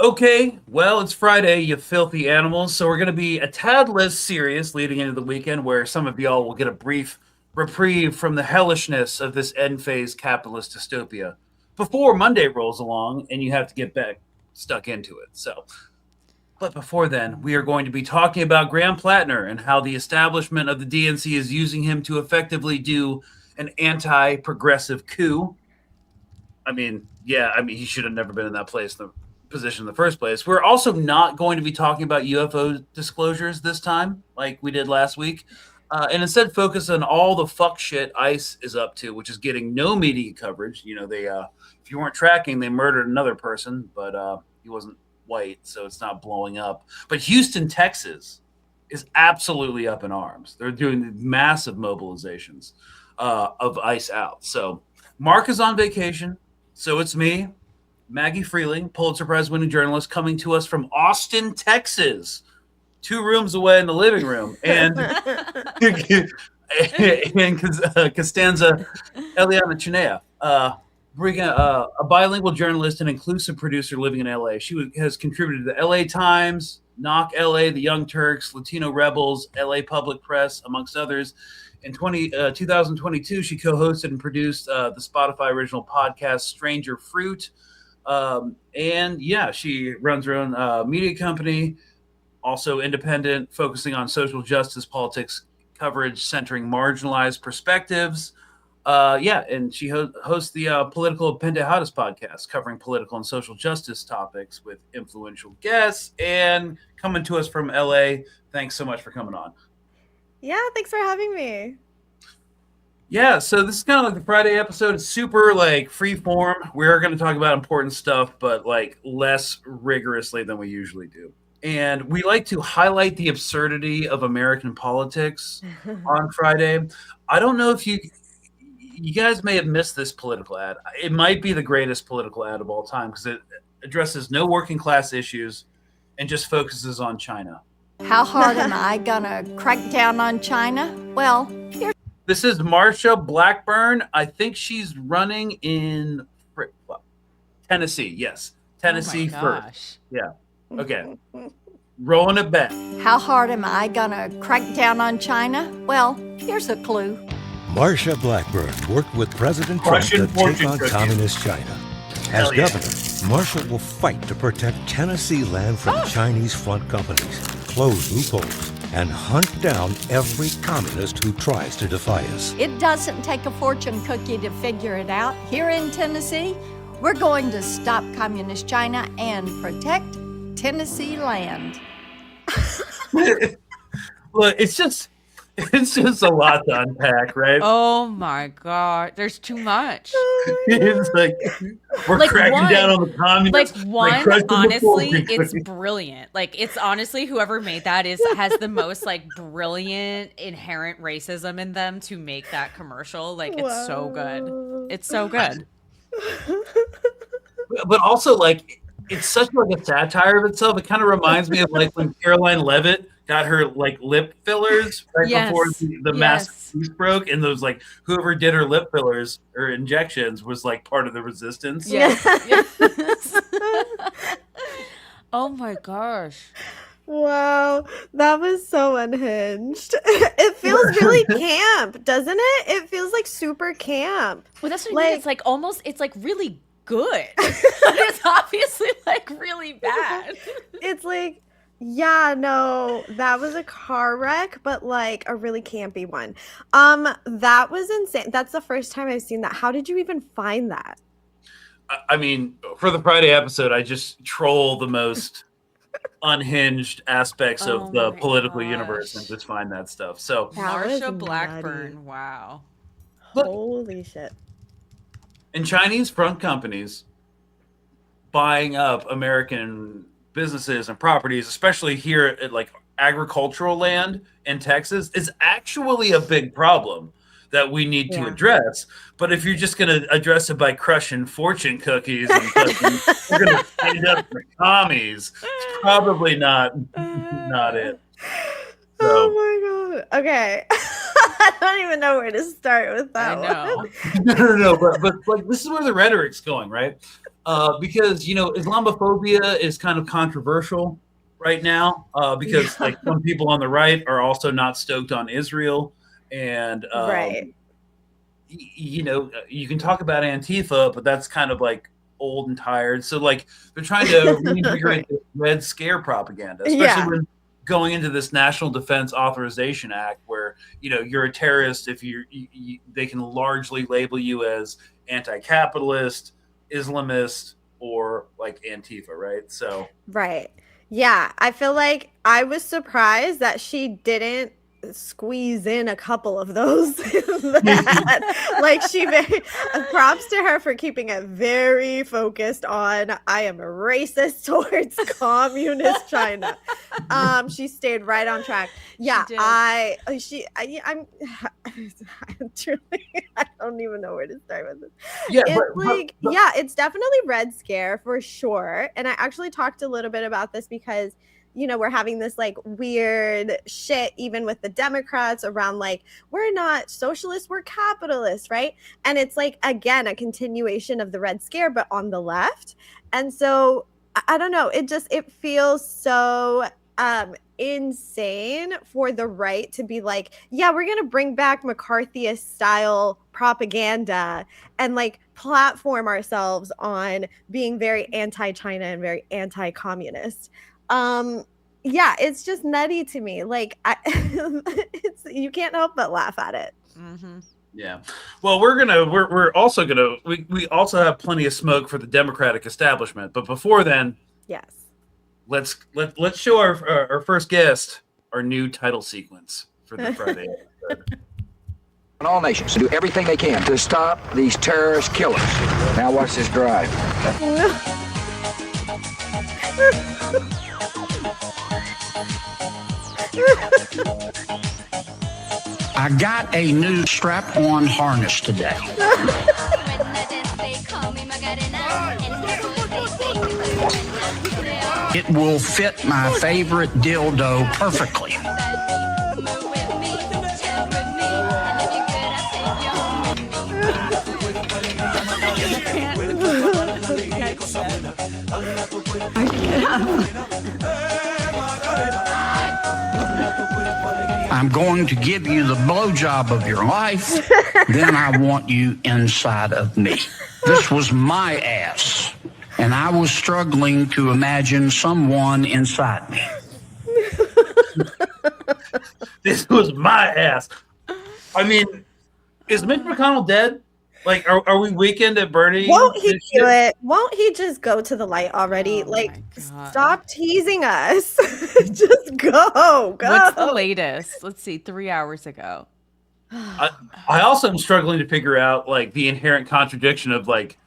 Okay, well, it's Friday, you filthy animals, so we're going to be a tad less serious leading into the weekend where some of y'all will get a brief reprieve from the hellishness of this end phase capitalist dystopia before Monday rolls along and you have to get back stuck into it. But before then, we are going to be talking about Graham Plattner and how the establishment of the DNC is using him to effectively do an anti-progressive coup. He should have never been in that position in the first place. We're also not going to be talking about UFO disclosures this time, like we did last week, and instead focus on all the fuck shit ICE is up to, which is getting no media coverage. If you weren't tracking, they murdered another person, but he wasn't white, so it's not blowing up. But Houston, Texas, is absolutely up in arms. They're doing massive mobilizations of ICE out. So Mark is on vacation. So it's me, Maggie Freeling, Pulitzer Prize-winning journalist, coming to us from Austin, Texas, 2 rooms away in the living room, and Constanza Eliana Chinea, a bilingual journalist and inclusive producer living in LA. She has contributed to the LA Times, KnockLA, the Young Turks, Latino Rebels, LA Public Press, amongst others. In 2022, she co-hosted and produced the Spotify original podcast Stranger Fruit. She runs her own media company, also independent, focusing on social justice, politics coverage, centering marginalized perspectives. And she hosts the Political Pendejadas podcast, covering political and social justice topics with influential guests, and coming to us from LA. Thanks so much for coming on. Yeah, thanks for having me. Yeah, so this is kind of like the Friday episode. It's super free form. We're going to talk about important stuff, but less rigorously than we usually do. And we like to highlight the absurdity of American politics on Friday. I don't know if you guys may have missed this political ad. It might be the greatest political ad of all time because it addresses no working class issues and just focuses on China. How hard am I gonna crack down on China? Well, here's... This is Marsha Blackburn. I think she's running in Tennessee. Yes, Tennessee first. Yeah. Okay. Rolling it back. How hard am I gonna crack down on China? Well, here's a clue. Marsha Blackburn worked with President Trump to take on communist China. As governor, Marsha will fight to protect Tennessee land from Chinese front companies, close loopholes, and hunt down every communist who tries to defy us. It doesn't take a fortune cookie to figure it out. Here in Tennessee, we're going to stop communist China and protect Tennessee land. Look, it's just a lot to unpack, right? Oh my God, there's too much. It's we're cracking down on the communists. Honestly, it's brilliant. It's honestly whoever made that has the most brilliant inherent racism in them to make that commercial. It's so good. It's so good. But also it's such a satire of itself. It kind of reminds me of when Caroline Leavitt got her lip fillers before the massive piece broke, and those whoever did her lip fillers or injections was part of the resistance. Yes. Oh my gosh. Wow, that was so unhinged. It feels really camp, doesn't it? It feels super camp. Well, that's what I mean. It's really good. It's obviously really bad. It's yeah, no, that was a car wreck, but a really campy one. That was insane. That's the first time I've seen that. How did you even find that? I mean, for the Friday episode, I just troll the most unhinged aspects of the political universe and just find that stuff. So Marsha Blackburn, nutty. Wow. Holy shit. And Chinese front companies buying up American businesses and properties, especially here at agricultural land in Texas, is actually a big problem that we need to address. But if you're just going to address it by crushing fortune cookies and we're going to stand up for commies, it's probably not it. So. Oh my God. Okay. I don't even know where to start with that. I know. No. But this is where the rhetoric's going, right? because Islamophobia is kind of controversial right now because like some people on the right are also not stoked on Israel, and Right. You can talk about Antifa, but that's kind of like old and tired. So like they're trying to reinvigorate the Red Scare propaganda, especially when going into this National Defense Authorization Act, where you're a terrorist if they can largely label you as anti-capitalist, Islamist, or like Antifa, right? So Right. Yeah, I feel like I was surprised that she didn't squeeze in a couple of those. Like props to her for keeping it very focused on I am a racist towards communist China. She stayed right on track. Yeah, I'm truly, I don't even know where to start with this. Yeah, it's definitely Red Scare for sure. And I actually talked a little bit about this because we're having this like weird shit even with the Democrats around like, we're not socialists, we're capitalists, right? And it's like, again, a continuation of the Red Scare, but on the left. And so I don't know, it feels so insane for the right to be like, yeah, we're going to bring back McCarthyist style propaganda and like platform ourselves on being very anti-China and very anti-communist. Yeah, it's just nutty to me. Like, you can't help but laugh at it. Mm-hmm. Yeah. Well, we also have plenty of smoke for the Democratic establishment. But before then, yes, let's show our first guest our new title sequence for the Friday episode. All nations to do everything they can to stop these terrorist killers. Now watch this drive. I got a new strap-on harness today. It will fit my favorite dildo perfectly. I'm going to give you the blowjob of your life, then I want you inside of me. This was my ass, and I was struggling to imagine someone inside me. This was my ass. I mean, is Mitch McConnell dead? Like, are we weekend at Bernie? Won't he do it? Won't he just go to the light already? Stop teasing us. Just go. What's the latest? Let's see, 3 hours ago. I also am struggling to figure out like the inherent contradiction of like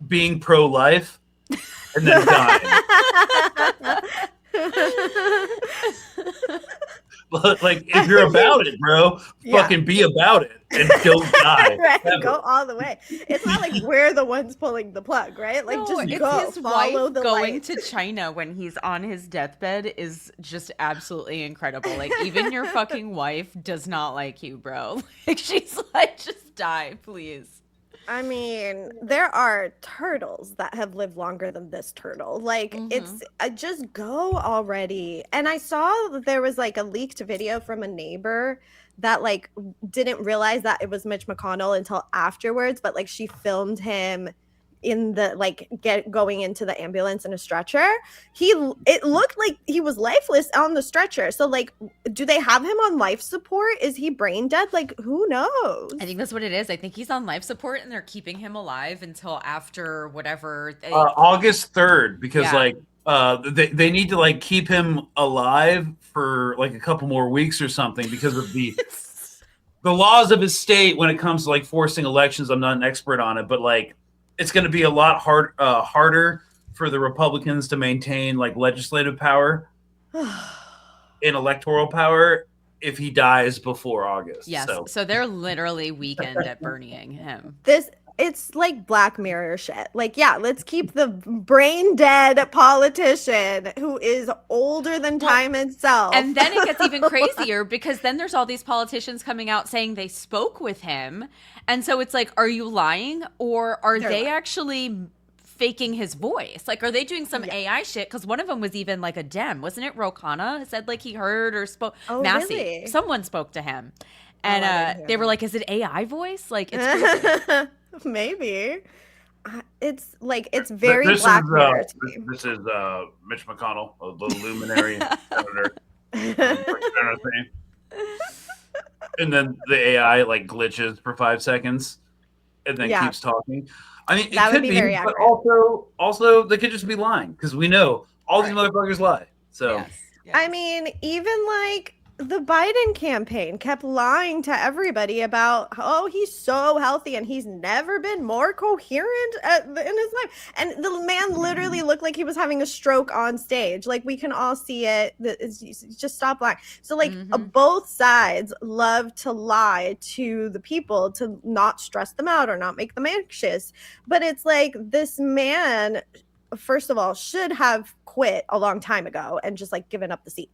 being pro-life and then dying. But like, if you're about it, bro, fucking be about it and don't die. Right, go all the way. It's not like we're the ones pulling the plug, right? Like, just go. His follow wife the going light. to China when he's on his deathbed is just absolutely incredible. Like, even your fucking wife does not like you, bro. Like, she's like, just die, please. I mean, there are turtles that have lived longer than this turtle. Like, it's just go already. And I saw that there was like a leaked video from a neighbor that like didn't realize that it was Mitch McConnell until afterwards, but like she filmed him in the like going into the ambulance in a stretcher. It looked like he was lifeless on the stretcher. So like, do they have him on life support? Is he brain dead? Like, who knows? I think that's what it is. I think he's on life support and they're keeping him alive until after whatever August 3rd, because like they need to like keep him alive for like a couple more weeks or something because of the laws of his state when it comes to like forcing elections. I'm not an expert on it, but like it's going to be a lot harder for the Republicans to maintain like legislative power and electoral power if he dies before August. Yes. So they're literally weekend at Bernieing him. It's like Black Mirror shit. Like, yeah, let's keep the brain dead politician who is older than time itself. And then it gets even crazier because then there's all these politicians coming out saying they spoke with him. And so it's like, are you lying or are they actually faking his voice? Like, are they doing some AI shit? Because one of them was even like a Dem, wasn't it? Ro Khanna said like he heard or spoke. Oh, Massey, really? someone spoke to him, and they were like, "Is it AI voice?" Like, it's crazy. Maybe. It's like it's very Black Mirror to me. This is Mitch McConnell, the luminary senator. And then the AI like glitches for 5 seconds and then keeps talking. I mean, that it would could be very accurate. But also they could just be lying because we know all these motherfuckers lie. So Yes. I mean, even like the Biden campaign kept lying to everybody about, oh, he's so healthy and he's never been more coherent in his life. And the man literally looked like he was having a stroke on stage. Like, we can all see it. Just stop lying. So, like, both sides love to lie to the people to not stress them out or not make them anxious. But it's like, this man, first of all, should have quit a long time ago and just like given up the seat.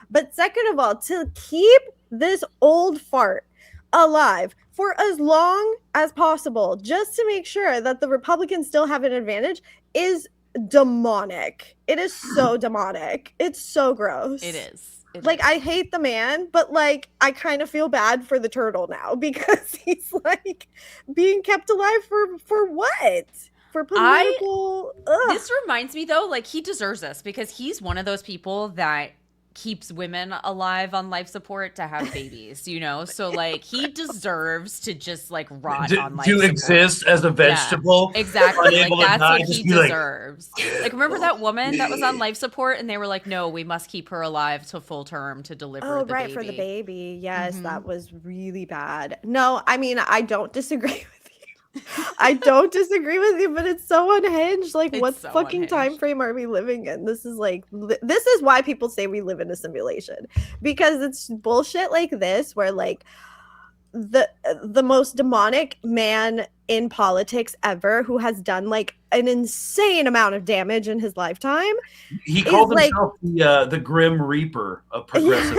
But second of all, to keep this old fart alive for as long as possible, just to make sure that the Republicans still have an advantage, is demonic. It is so demonic. It's so gross. It is. Like, I hate the man, but like, I kind of feel bad for the turtle now because he's like being kept alive for what? For political. This reminds me though, like, he deserves this because he's one of those people that keeps women alive on life support to have babies, you know? So like, he deserves to just like rot on life support. To exist as a vegetable. Yeah, exactly. Like, that's what he deserves. Like, like, remember that woman that was on life support and they were like, no, we must keep her alive to full term to deliver the baby. For the baby. Yes, that was really bad. No, I mean, I don't disagree with I don't disagree with you, but it's so unhinged. Like, what so fucking time frame are we living in? This is like, this is why people say we live in a simulation, because it's bullshit like this, where like the most demonic man in politics ever, who has done like an insane amount of damage in his lifetime. He called himself like, the Grim Reaper of progressive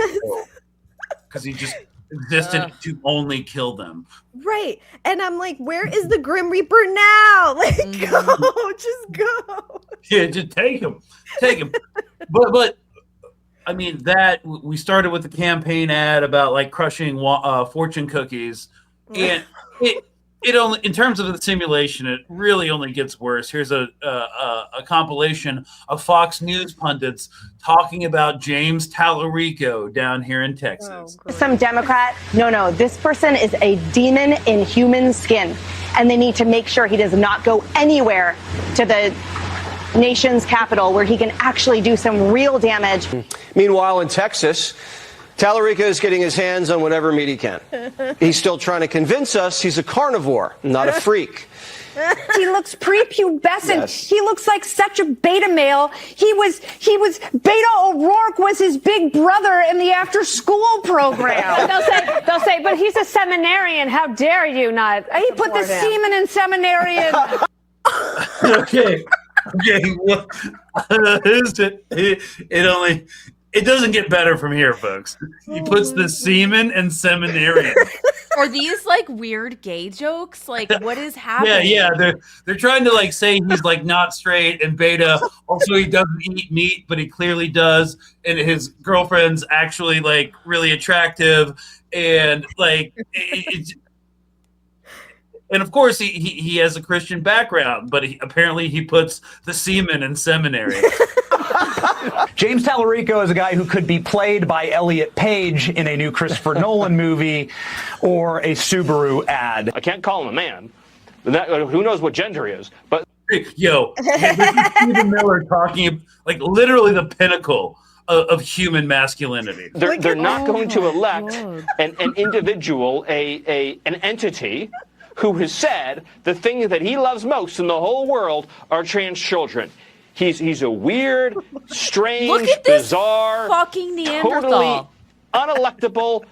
because he just existed to only kill them. Right. And I'm like, where is the Grim Reaper now? Like, go, just go. Yeah, just take him. But I mean, that we started with the campaign ad about like crushing fortune cookies, and it only, in terms of the simulation, it really only gets worse. Here's a compilation of Fox News pundits talking about James Tallarico down here in Texas. Some Democrat, no, this person is a demon in human skin, and they need to make sure he does not go anywhere to the nation's capital where he can actually do some real damage. Meanwhile, in Texas, Tallarico is getting his hands on whatever meat he can. He's still trying to convince us he's a carnivore, not a freak. He looks prepubescent. Yes. He looks like such a beta male. He was Beta O'Rourke was his big brother in the after school program. They'll say, but he's a seminarian. How dare you not? He put the semen in seminarian. Okay. Well, it doesn't get better from here, folks. He puts the semen and seminarian. Are these like weird gay jokes? Like, what is happening? Yeah. They're trying to like say he's like not straight and beta. Also, he doesn't eat meat, but he clearly does. And his girlfriend's actually like really attractive. And like, and of course he has a Christian background, but apparently he puts the semen in seminary. James Tallarico is a guy who could be played by Elliot Page in a new Christopher Nolan movie or a Subaru ad. I can't call him a man. Who knows what gender he is? But yo, Stephen Miller talking like literally the pinnacle of human masculinity. They're not going to elect an individual, an entity who has said the thing that he loves most in the whole world are trans children. He's a weird, strange, bizarre, fucking Neanderthal, totally unelectable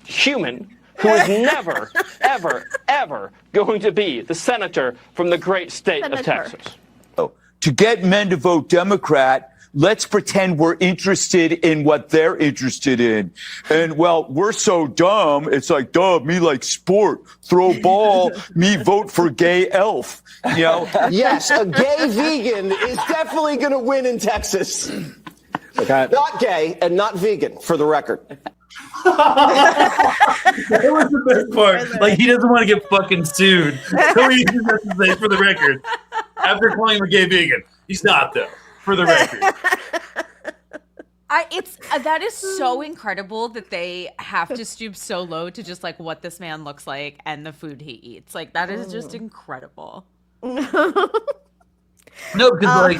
human who is never, ever, ever going to be the senator from the great state of Texas. To get men to vote Democrat, let's pretend we're interested in what they're interested in. And, well, we're so dumb. It's like, duh, me like sport, throw ball, me vote for gay elf. You know? Yes, a gay vegan is definitely going to win in Texas. Okay. Not gay and not vegan, for the record. That was the best part. Like, he doesn't want to get fucking sued. So he just has to say, for the record, after calling him a gay vegan, he's not, though, for the record. That is so incredible that they have to stoop so low to just like what this man looks like and the food he eats. Like, that is just incredible. No, because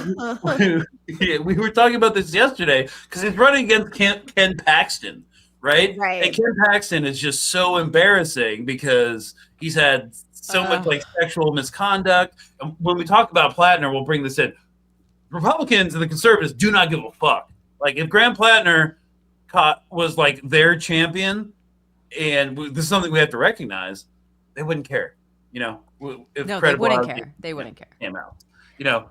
we were talking about this yesterday because he's running against Ken Paxton, right? Right. And Ken Paxton is just so embarrassing because he's had so much like sexual misconduct. And when we talk about Plattner, we'll bring this in. Republicans and the conservatives do not give a fuck. Like, if Graham Plattner was like their champion, and this is something we have to recognize, they wouldn't care. You know, if no, they wouldn't care. They wouldn't care. Came out. You know.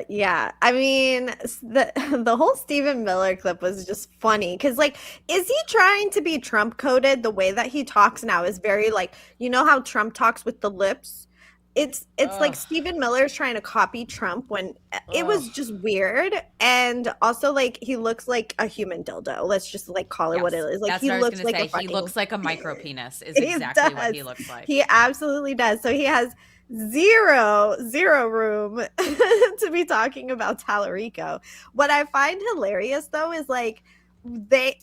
Yeah, I mean, the whole Stephen Miller clip was just funny because, like, is he trying to be Trump coded? The way that he talks now is very like, you know how Trump talks with the lips. It's like Stephen Miller's trying to copy Trump when it was just weird, and also like he looks like a human dildo. Let's just like call it what it is. Like, that's he what looks I was like say. He looks like a micro penis. Is He exactly what does. he looks like. He absolutely does. So he has zero room to be talking about Tallarico. What I find hilarious though is like they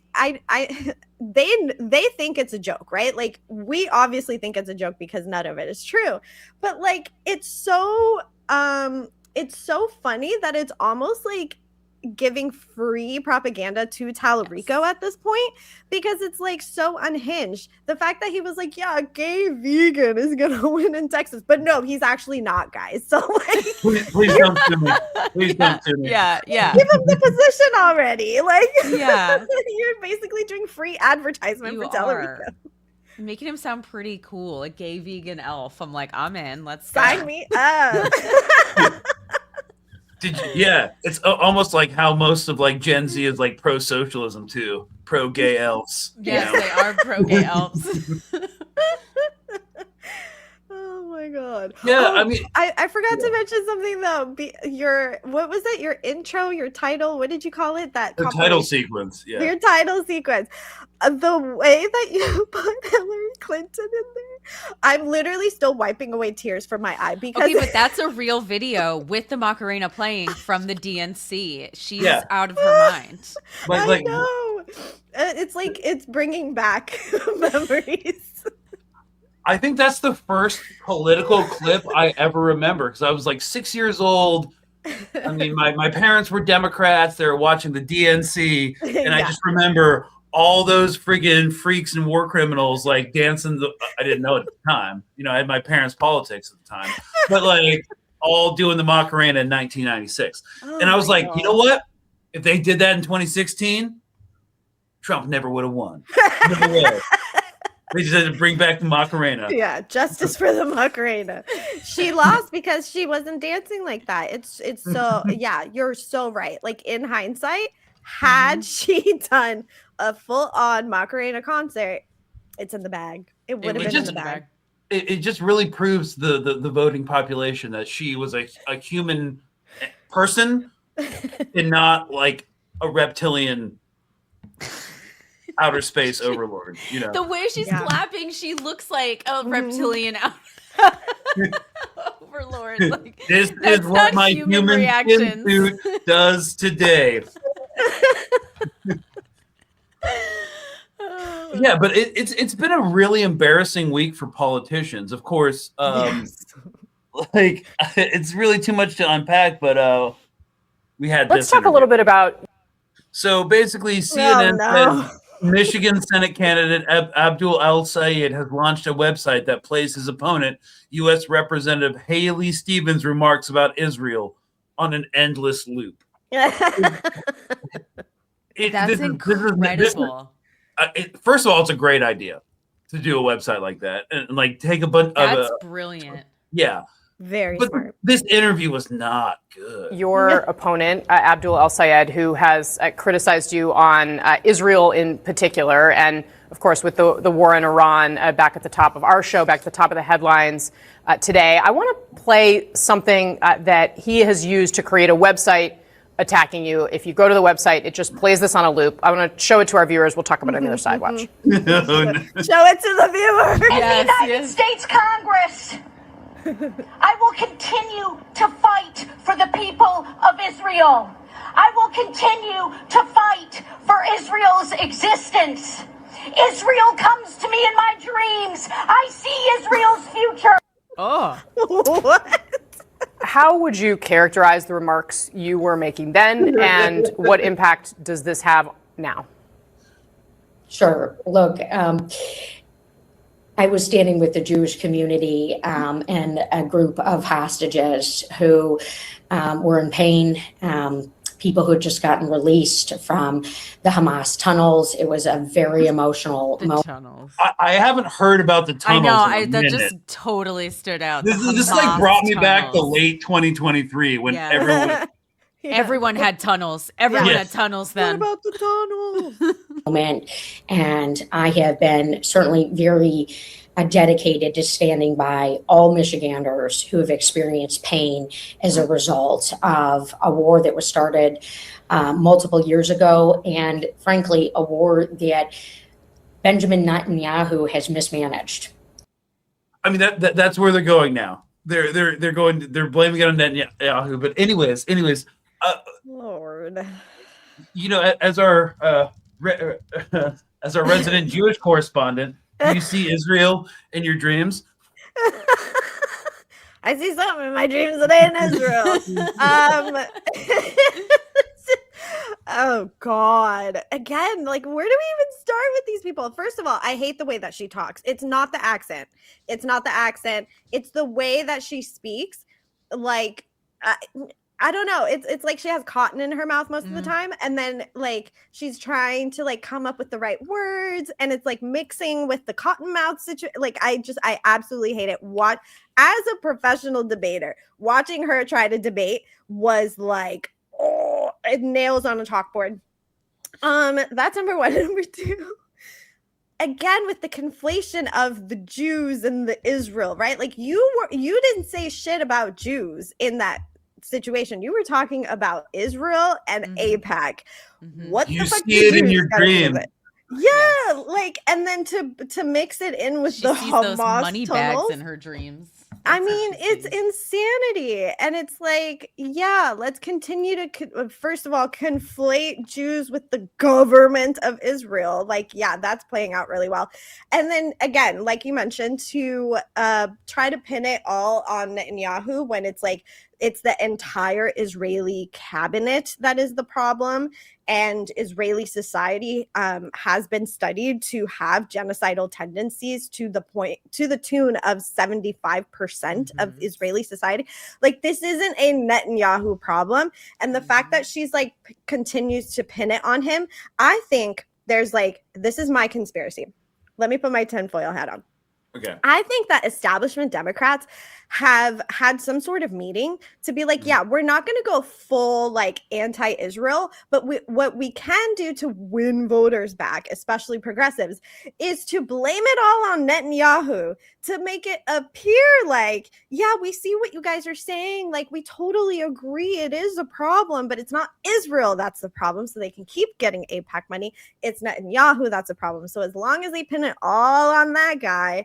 think it's a joke, right? Like, we obviously think it's a joke because none of it is true, but like it's so funny that it's almost like giving free propaganda to Tallarico at this point, because it's like so unhinged. The fact that he was like, yeah, a gay vegan is gonna win in Texas, but no, he's actually not, guys. So like, please don't sue me. Please don't sue me. Yeah. Give him the position already. Like, yeah, you're basically doing free advertisement for Tallarico. Making him sound pretty cool, a gay vegan elf. I'm like, I'm in. Let's sign me up. Yeah, it's almost like how most of like Gen Z is like pro-socialism too, pro-gay elves. Yes, they are pro-gay elves. Oh my god. Yeah, I mean, I forgot to mention something though. What was it? Your intro, your title. What did you call it? That the title sequence. Yeah. Your title sequence. The way that you put Hillary Clinton in there, I'm literally still wiping away tears from my eye because. Okay, but that's a real video with the Macarena playing from the DNC. She's out of her mind. But, I know. It's like it's bringing back memories. I think that's the first political clip I ever remember because I was like 6 years old. I mean, my parents were Democrats. They were watching the DNC, and I just remember all those friggin' freaks and war criminals like dancing. I didn't know at the time. You know, I had my parents' politics at the time, but like all doing the Macarena in 1996. And I was like, you know what? If they did that in 2016, Trump never would have won. Never would have. They just had to bring back the Macarena. Yeah, justice for the Macarena. She lost because she wasn't dancing like that. It's so, yeah, you're so right. Like, in hindsight, had she done a full-on Macarena concert, it's in the bag. It would have been in the bag. It just really proves the voting population that she was a human person and not like a reptilian outer space overlord. You know, the way she's clapping, she looks like a reptilian overlord. Like, this is what my human skin suit does today. Yeah, but it's been a really embarrassing week for politicians. Of course, like it's really too much to unpack. But we had. Let's talk a little bit about. So basically, CNN said Michigan Senate candidate Abdul El-Sayed has launched a website that plays his opponent, U.S. Representative Haley Stevens' remarks about Israel on an endless loop. That's incredible. First of all, it's a great idea to do a website like that and like take a bunch of. That's brilliant. Yeah, very smart. This interview was not good. Your opponent, Abdul El-Sayed, who has criticized you on Israel in particular, and of course with the war in Iran back at the top of our show, back at the top of the headlines today. I want to play something that he has used to create a website attacking you. If you go to the website, it just plays this on a loop. I want to show it to our viewers. We'll talk about it on the other side. Watch. Show it to the viewer. In the United States Congress, I will continue to fight for the people of Israel. I will continue to fight for Israel's existence. Israel comes to me in my dreams. I see Israel's future. Oh. What? How would you characterize the remarks you were making then, and what impact does this have now? Sure. Look, I was standing with the Jewish community and a group of hostages who were in pain, people who had just gotten released from the Hamas tunnels. It was a very emotional moment. Tunnels. I haven't heard about the tunnels. I know. That minute. just totally stood out. This like brought me back to late 2023 when everyone had tunnels. Everyone had tunnels then. What about the tunnels? And I have been certainly very dedicated to standing by all Michiganders who have experienced pain as a result of a war that was started multiple years ago, and frankly, a war that Benjamin Netanyahu has mismanaged. I mean, that's where they're going now. They're blaming it on Netanyahu. But anyways, Lord, you know, as our resident Jewish correspondent, do you see Israel in your dreams? I see something in my dreams today in Israel. Oh God. Again, like, where do we even start with these people? First of all, I hate the way that she talks. It's not the accent. It's the way that she speaks. Like, I don't know. It's like she has cotton in her mouth most of the time. And then like she's trying to like come up with the right words, and it's like mixing with the cotton mouth situation. Like I absolutely hate it. As a professional debater, watching her try to debate was like, oh, it nails on a chalkboard. That's number one. Number two, again, with the conflation of the Jews and the Israel, right? Like you didn't say shit about Jews in that situation. You were talking about Israel and AIPAC. What you the fuck see it in your dream? Yeah, like, and then to mix it in with She the sees Hamas those money tunnels. bags in her dreams. I mean, it's insanity. And it's like, yeah, let's continue to, first of all, conflate Jews with the government of Israel. Like, yeah, that's playing out really well. And then again, like you mentioned, to try to pin it all on Netanyahu when it's like, it's the entire Israeli cabinet that is the problem. And Israeli society has been studied to have genocidal tendencies to the tune of 75% of Israeli society. Like, this isn't a Netanyahu problem. And the fact that she's like continues to pin it on him, I think there's like, this is my conspiracy. Let me put my tinfoil hat on. Okay. I think that establishment Democrats have had some sort of meeting to be like, yeah, we're not going to go full like anti-Israel, but what we can do to win voters back, especially progressives, is to blame it all on Netanyahu to make it appear like, yeah, we see what you guys are saying. Like, we totally agree it is a problem, but it's not Israel that's the problem. So they can keep getting AIPAC money. It's Netanyahu that's a problem. So as long as they pin it all on that guy,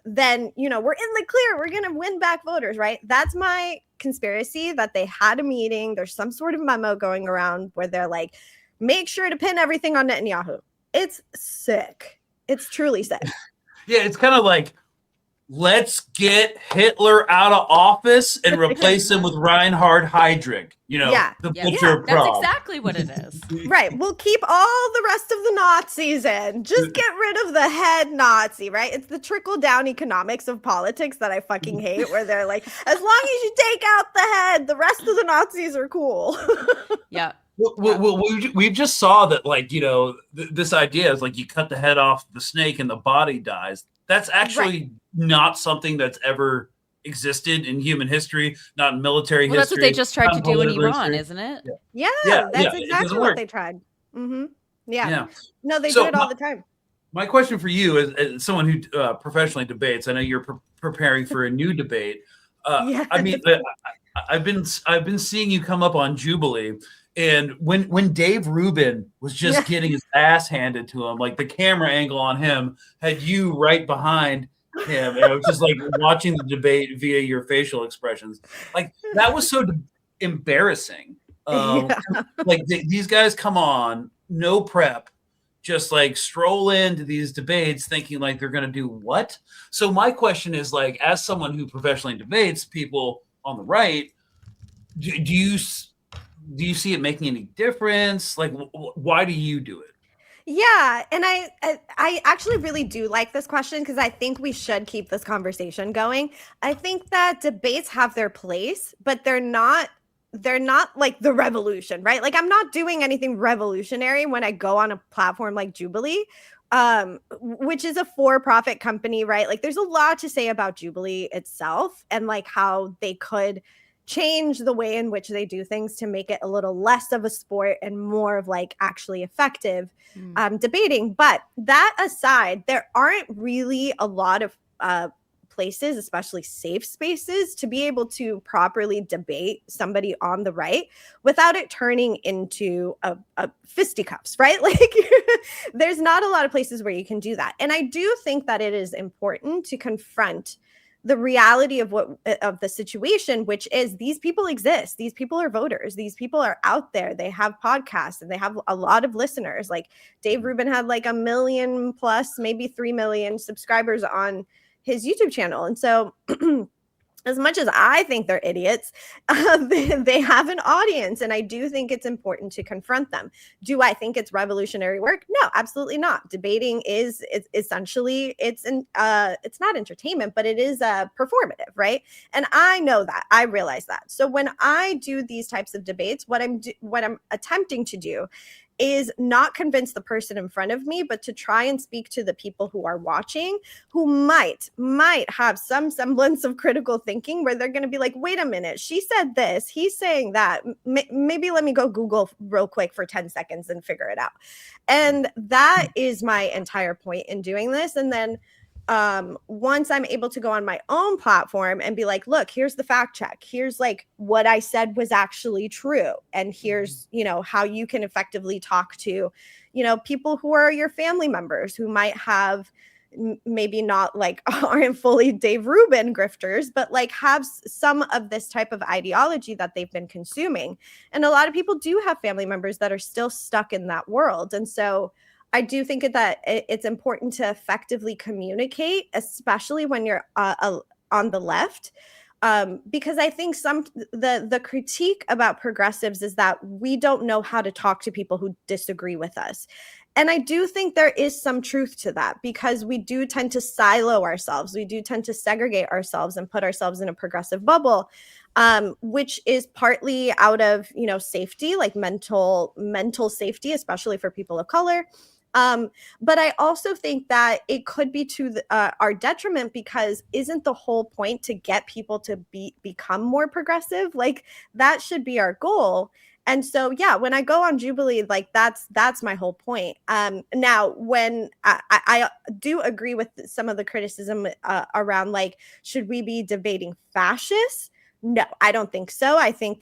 then, you know, we're in the clear. We're going to win back voters, right? That's my conspiracy, that they had a meeting. There's some sort of memo going around where they're like, make sure to pin everything on Netanyahu. It's sick. It's truly sick. Yeah, it's kind of like, let's get Hitler out of office and replace him with Reinhard Heydrich. You know, the butcher That's exactly what it is. Right. We'll keep all the rest of the Nazis in. Just get rid of the head Nazi, right? It's the trickle-down economics of politics that I fucking hate, where they're like, as long as you take out the head, the rest of the Nazis are cool. Yeah. Well, we just saw that, like, you know, this idea is like you cut the head off the snake and the body dies. That's actually not something that's ever existed in human history, not in military history. That's what they just tried to do in Iran, history. isn't it? Yeah, that's exactly what they tried. Yeah. No, they do it all the time. My question for you, as someone who professionally debates, I know you're preparing for a new debate. I mean, I've been seeing you come up on Jubilee, and when Dave Rubin was just getting his ass handed to him, like the camera angle on him had you right behind him, and I was just like watching the debate via your facial expressions. Like that was so embarrassing. Like these guys come on, no prep, just like stroll into these debates thinking like they're going to do what? So my question is, like, as someone who professionally debates people on the right, do you see it making any difference? Like, why do you do it? Yeah, and I actually really do like this question because I think we should keep this conversation going. I think that debates have their place, but they're not like the revolution, right? Like I'm not doing anything revolutionary when I go on a platform like Jubilee, which is a for-profit company, right? Like there's a lot to say about Jubilee itself and like how they could change the way in which they do things to make it a little less of a sport and more of like actually effective debating. But that aside, there aren't really a lot of places, especially safe spaces, to be able to properly debate somebody on the right without it turning into a fisticuffs, right? Like there's not a lot of places where you can do that. And I do think that it is important to confront the reality of the situation, which is these people exist. These people are voters. These people are out there. They have podcasts and they have a lot of listeners. Like Dave Rubin had like 1 million plus, maybe 3 million subscribers on his YouTube channel. And so as much as I think they're idiots, they have an audience. And I do think it's important to confront them. Do I think it's revolutionary work? No, absolutely not. Debating is essentially, it's not entertainment, but it is performative, right? And I know that. I realize that. So when I do these types of debates, what I'm attempting to do is not convince the person in front of me, but to try and speak to the people who are watching, who might have some semblance of critical thinking where they're going to be like, wait a minute, she said this, he's saying that. Maybe let me go Google real quick for 10 seconds and figure it out. And that is my entire point in doing this. And then once I'm able to go on my own platform and be like, look, here's the fact check. Here's like what I said was actually true. And here's, how you can effectively talk to, people who are your family members who might have maybe not like aren't fully Dave Rubin grifters, but like have some of this type of ideology that they've been consuming. And a lot of people do have family members that are still stuck in that world. And so I do think that it's important to effectively communicate, especially when you're on the left, because I think the critique about progressives is that we don't know how to talk to people who disagree with us. And I do think there is some truth to that because we do tend to silo ourselves. We do tend to segregate ourselves and put ourselves in a progressive bubble, which is partly out of, safety, like mental safety, especially for people of color. But I also think that it could be to our detriment because isn't the whole point to get people to become more progressive? Like that should be our goal. And so, yeah, when I go on Jubilee, like that's my whole point. Now, when I do agree with some of the criticism around like, should we be debating fascists? No, I don't think so. I think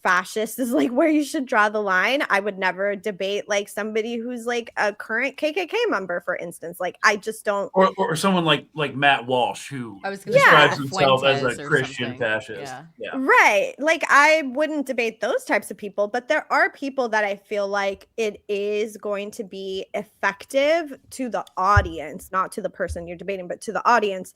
fascist is like where you should draw the line. I would never debate like somebody who's like a current KKK member, for instance. Like I just don't. Or someone like Matt Walsh who describes himself as a Christian fascist. Yeah. Right. Like I wouldn't debate those types of people, but there are people that I feel like it is going to be effective to the audience, not to the person you're debating, but to the audience,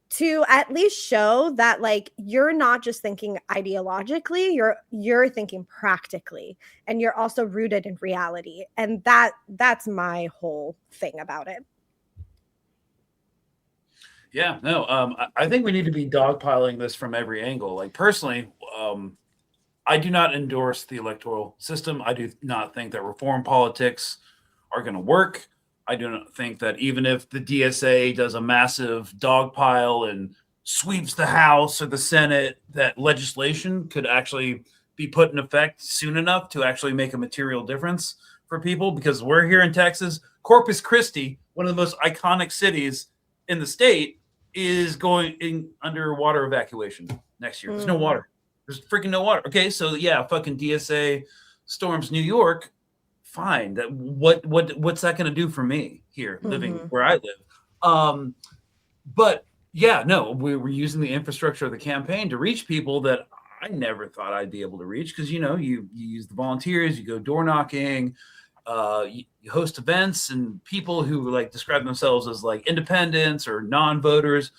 to at least show that like you're not just thinking ideologically, you're thinking practically, and you're also rooted in reality. And that's my whole thing about it. Yeah, no, I think we need to be dogpiling this from every angle. Like personally, I do not endorse the electoral system. I do not think that reform politics are going to work. I do not think that even if the DSA does a massive dogpile and sweeps the House or the Senate, that legislation could actually be put in effect soon enough to actually make a material difference for people. Because we're here in Texas, Corpus Christi, one of the most iconic cities in the state, is going in under water evacuation next year. There's no water. There's freaking no water. Okay, so yeah, fucking DSA storms New York. Fine. That what's that going to do for me here, living where I live? But yeah, no, we were using the infrastructure of the campaign to reach people that I never thought I'd be able to reach, because you use the volunteers, you go door knocking, you host events, and people who like describe themselves as like independents or non-voters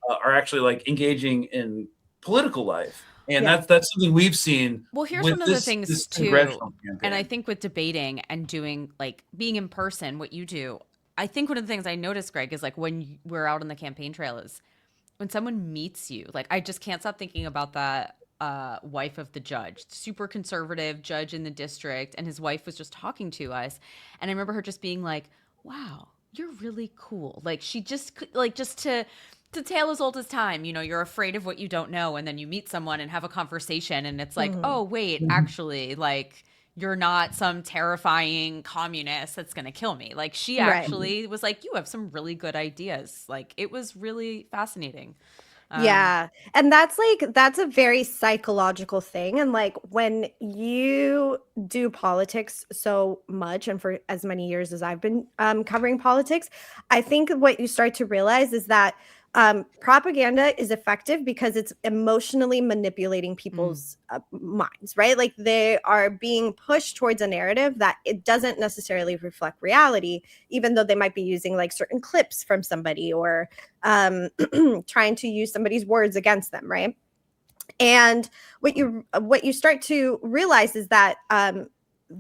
are actually like engaging in political life. And that's something we've seen. Well, here's one of the things too, and I think with debating and doing like being in person, what you do, I think one of the things I noticed, Greg, is like when we're out on the campaign trail is when someone meets you, like I just can't stop thinking about that wife of the judge, super conservative judge in the district, and his wife was just talking to us, and I remember her just being like, "Wow, you're really cool." Like she just like just to tale as old as time, you're afraid of what you don't know, and then you meet someone and have a conversation, and it's like, oh wait, actually, like you're not some terrifying communist that's gonna kill me. Like she actually was like, you have some really good ideas. Like it was really fascinating. Yeah. And that's a very psychological thing. And like when you do politics so much, and for as many years as I've been covering politics, I think what you start to realize is that propaganda is effective because it's emotionally manipulating people's minds, right? Like they are being pushed towards a narrative that it doesn't necessarily reflect reality, even though they might be using like certain clips from somebody or trying to use somebody's words against them, right? And what you start to realize is that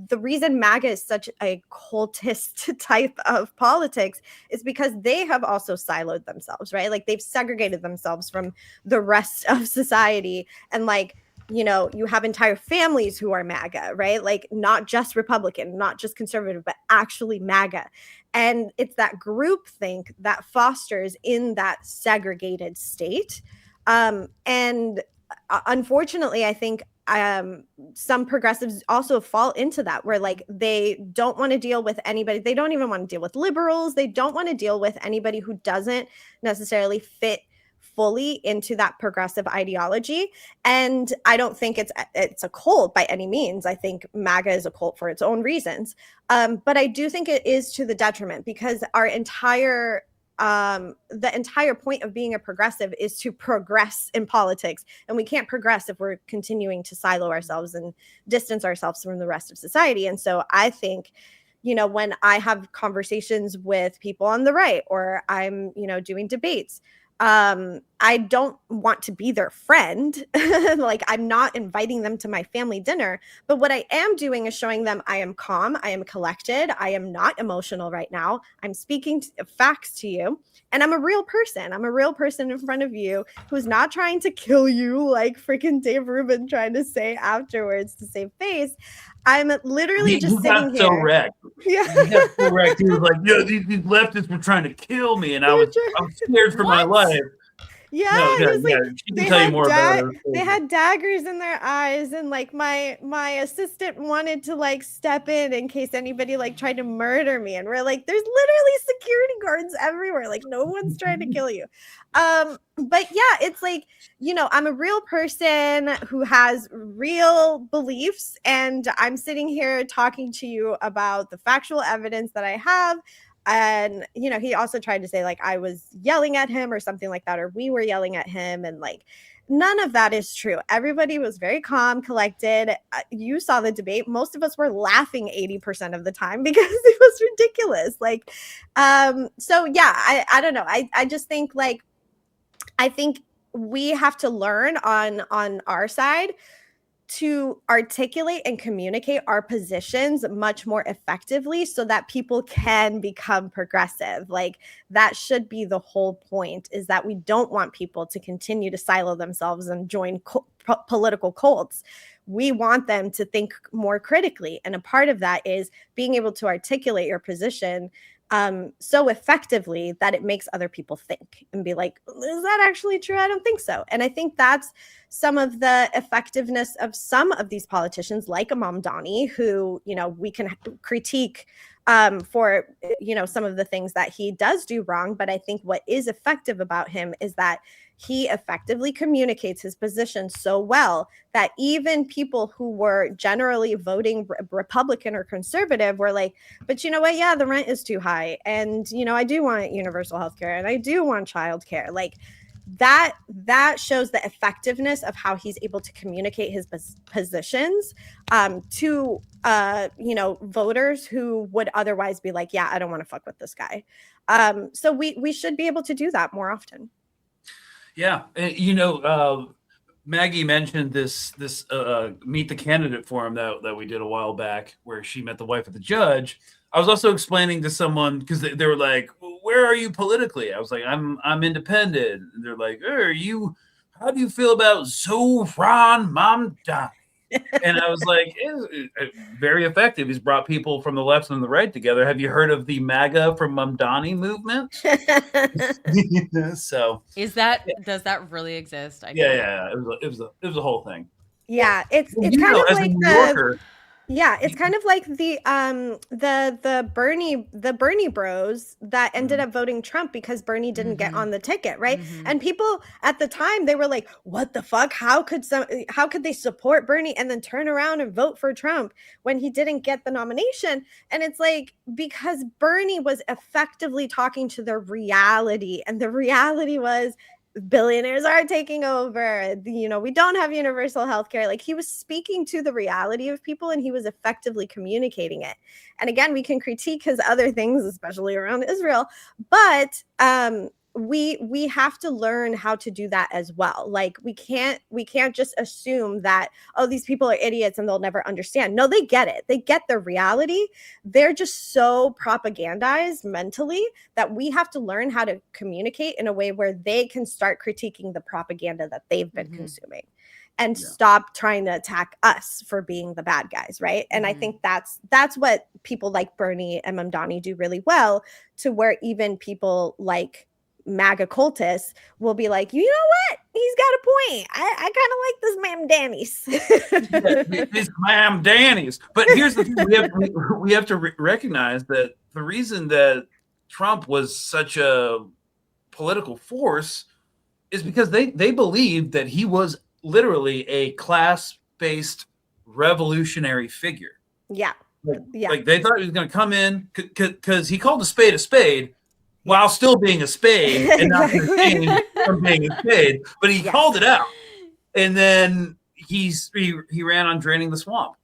the reason MAGA is such a cultist type of politics is because they have also siloed themselves, right? Like they've segregated themselves from the rest of society. And like, you have entire families who are MAGA, right? Like not just Republican, not just conservative, but actually MAGA. And it's that groupthink that fosters in that segregated state. And unfortunately, I think some progressives also fall into that, where like they don't want to deal with anybody. They don't even want to deal with liberals. They don't want to deal with anybody who doesn't necessarily fit fully into that progressive ideology. And I don't think it's a cult by any means. I think MAGA is a cult for its own reasons. But I do think it is to the detriment, because our the entire point of being a progressive is to progress in politics. And we can't progress if we're continuing to silo ourselves and distance ourselves from the rest of society. And so I think, when I have conversations with people on the right, or I'm, doing debates, I don't want to be their friend. Like I'm not inviting them to my family dinner, but what I am doing is showing them I am calm, I am collected, I am not emotional right now. I'm speaking facts to you, and I'm a real person. I'm a real person in front of you who's not trying to kill you like freaking Dave Rubin trying to say afterwards to save face. I'm literally just sitting here. So wrecked. Yeah. He got so wrecked. He was like, these leftists were trying to kill me, and I was scared for my life. Yeah, no, it was like she can tell you more about it. They had daggers in their eyes, and like my assistant wanted to like step in case anybody like tried to murder me, and we're like, there's literally security guards everywhere, like no one's trying to kill you. But yeah, it's like, I'm a real person who has real beliefs, and I'm sitting here talking to you about the factual evidence that I have. And, he also tried to say like I was yelling at him or something like that, or we were yelling at him. And like, none of that is true. Everybody was very calm, collected. You saw the debate. Most of us were laughing 80% of the time because it was ridiculous. Like, so yeah, I don't know. I just think like, I think we have to learn on our side to articulate and communicate our positions much more effectively so that people can become progressive. Like that should be the whole point, is that we don't want people to continue to silo themselves and join political cults. We want them to think more critically. And a part of that is being able to articulate your position so effectively that it makes other people think and be like, is that actually true? I don't think so. And I think that's some of the effectiveness of some of these politicians like Mamdani, who, you know, we can critique for, you know, some of the things that he does do wrong. But I think what is effective about him is that he effectively communicates his position so well that even people who were generally voting Republican or conservative were like, but you know what? Yeah, the rent is too high. And, you know, I do want universal health care and I do want childcare. Like that shows the effectiveness of how he's able to communicate his positions to, you know, voters who would otherwise be like, yeah, I don't want to fuck with this guy. So we should be able to do that more often. Yeah, you know, Maggie mentioned this Meet the Candidate forum that we did a while back, where she met the wife of the judge. I was also explaining to someone, because they were like, "Where are you politically?" I was like, "I'm independent." And they're like, "How do you feel about Zohran Mamdani?" And I was like, very effective. He's brought people from the left and the right together. Have you heard of the MAGA from Mamdani movement? So does that really exist? Yeah. It was a whole thing. Yeah, it's kind of like New Yorker. Yeah, it's kind of like the Bernie bros that ended up voting Trump because Bernie didn't get on the ticket, right? And people at the time, they were like, what the fuck? How could they support Bernie and then turn around and vote for Trump when he didn't get the nomination? And it's like, because Bernie was effectively talking to the reality, and the reality was billionaires are taking over, you know, we don't have universal health care. Like, he was speaking to the reality of people and he was effectively communicating it. And again, we can critique his other things, especially around Israel, but we have to learn how to do that as well. Like, we can't just assume that, oh, these people are idiots and they'll never understand. No, they get it. They get the reality. They're just so propagandized mentally that we have to learn how to communicate in a way where they can start critiquing the propaganda that they've been consuming and stop trying to attack us for being the bad guys, right? And I think that's what people like Bernie and Mamdani do really well, to where even people like MAGA cultists will be like, you know what? He's got a point. I kind of like this Mamdanis. These Mamdanis. But here's the thing: we have to recognize that the reason that Trump was such a political force is because they believed that he was literally a class-based revolutionary figure. Yeah. Like they thought he was going to come in because he called a spade while still being a spade and not from being a spade, but he called it out. And then he ran on draining the swamp.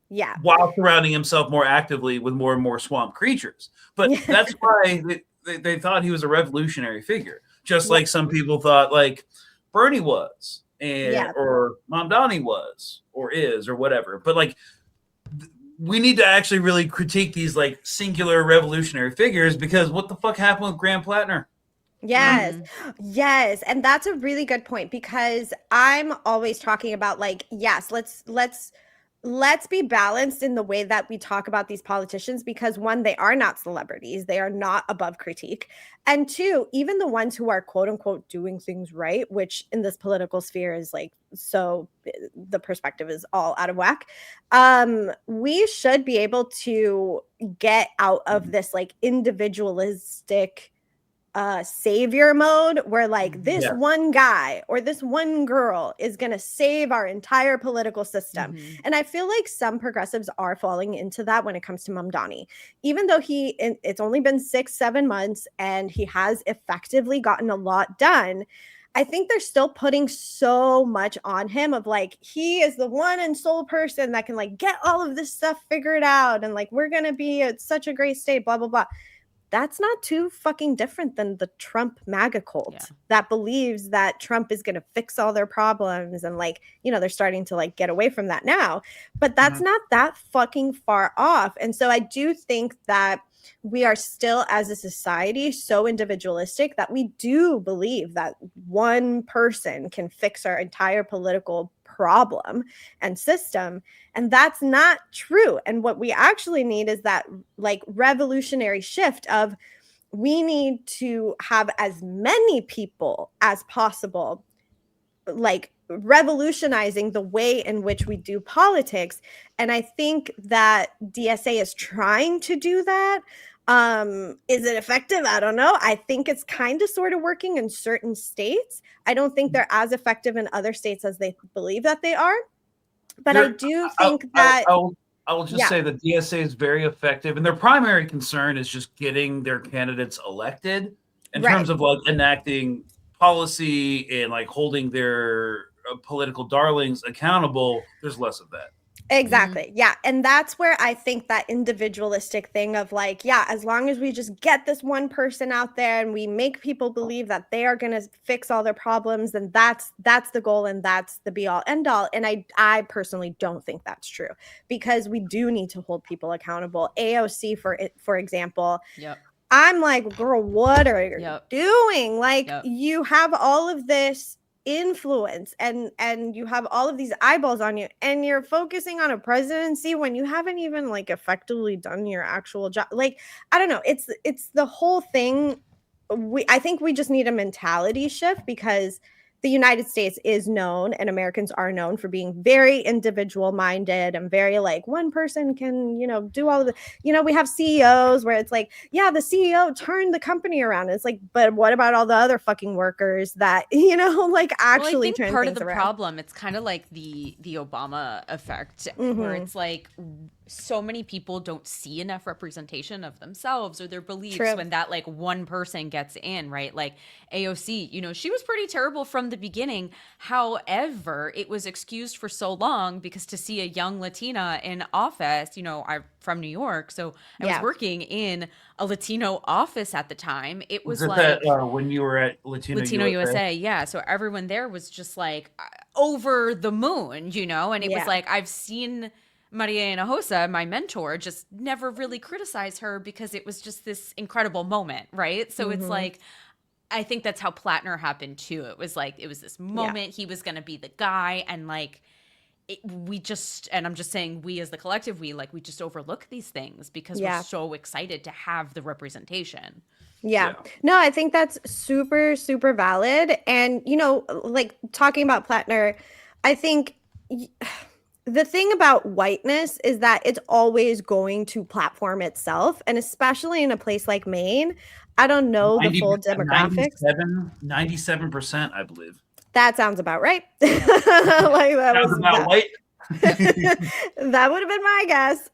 Yeah. While surrounding himself more actively with more and more swamp creatures. But that's why they thought he was a revolutionary figure. Just like some people thought like Bernie was, or Mamdani was, or is, or whatever. But like, we need to actually really critique these like singular revolutionary figures, because what the fuck happened with Graham Plattner? Yes. And that's a really good point, because I'm always talking about like, yes, let's be balanced in the way that we talk about these politicians, because one, they are not celebrities. They are not above critique. And two, even the ones who are quote unquote doing things right, which in this political sphere is like, so the perspective is all out of whack. We should be able to get out of this like individualistic savior mode where like this one guy or this one girl is going to save our entire political system. And I feel like some progressives are falling into that when it comes to Mamdani, even though it's only been 6-7 months and he has effectively gotten a lot done. I think they're still putting so much on him of like, he is the one and sole person that can like get all of this stuff figured out. And like, we're going to be at such a great state, blah, blah, blah. That's not too fucking different than the Trump MAGA cult that believes that Trump is going to fix all their problems. And like, you know, they're starting to like get away from that now, but that's not that fucking far off. And so I do think that we are still as a society so individualistic that we do believe that one person can fix our entire political problem and system. And that's not true. And what we actually need is that like revolutionary shift of we need to have as many people as possible like revolutionizing the way in which we do politics. And I think that DSA is trying to do that. Is it effective? I don't know. I think it's kind of sort of working in certain states. I don't think they're as effective in other states as they believe that they are. But I do think that I will just say that DSA is very effective, and their primary concern is just getting their candidates elected in terms of like enacting policy and like holding their political darlings accountable. There's less of that. Exactly. Yeah. And that's where I think that individualistic thing of like, yeah, as long as we just get this one person out there and we make people believe that they are going to fix all their problems, then that's the goal and that's the be all end all. And I personally don't think that's true, because we do need to hold people accountable. AOC, for example. Yep. I'm like, girl, what are you doing? Like, you have all of this influence and you have all of these eyeballs on you, and you're focusing on a presidency when you haven't even like effectively done your actual job. Like, I don't know. It's the whole thing. I think we just need a mentality shift, because the United States is known, and Americans are known for being very individual minded and very like one person can, do all of the, we have CEOs where it's like, yeah, the CEO turned the company around. It's like, but what about all the other fucking workers that, like actually turn things around? Part of the problem, it's kind of like the Obama effect, where it's like so many people don't see enough representation of themselves or their beliefs when that like one person gets in, right? Like AOC, she was pretty terrible from the beginning. However, it was excused for so long because to see a young Latina in office, I'm from New York, so I was working in a Latino office at the time. It was like that, when you were at Latino USA, yeah. So everyone there was just like over the moon, and it was like, I've seen Maria Hinojosa, my mentor, just never really criticized her because it was just this incredible moment, right? So it's like, I think that's how Plattner happened too. It was like, it was this moment, he was going to be the guy, and like, and I'm just saying, we as the collective, we just overlook these things because we're so excited to have the representation. Yeah. No, I think that's super, super valid. And, like talking about Plattner, I think the thing about whiteness is that it's always going to platform itself. And especially in a place like Maine, I don't know the full demographics. 97%, I believe. That sounds about right. Like that was about white. That would have been my guess.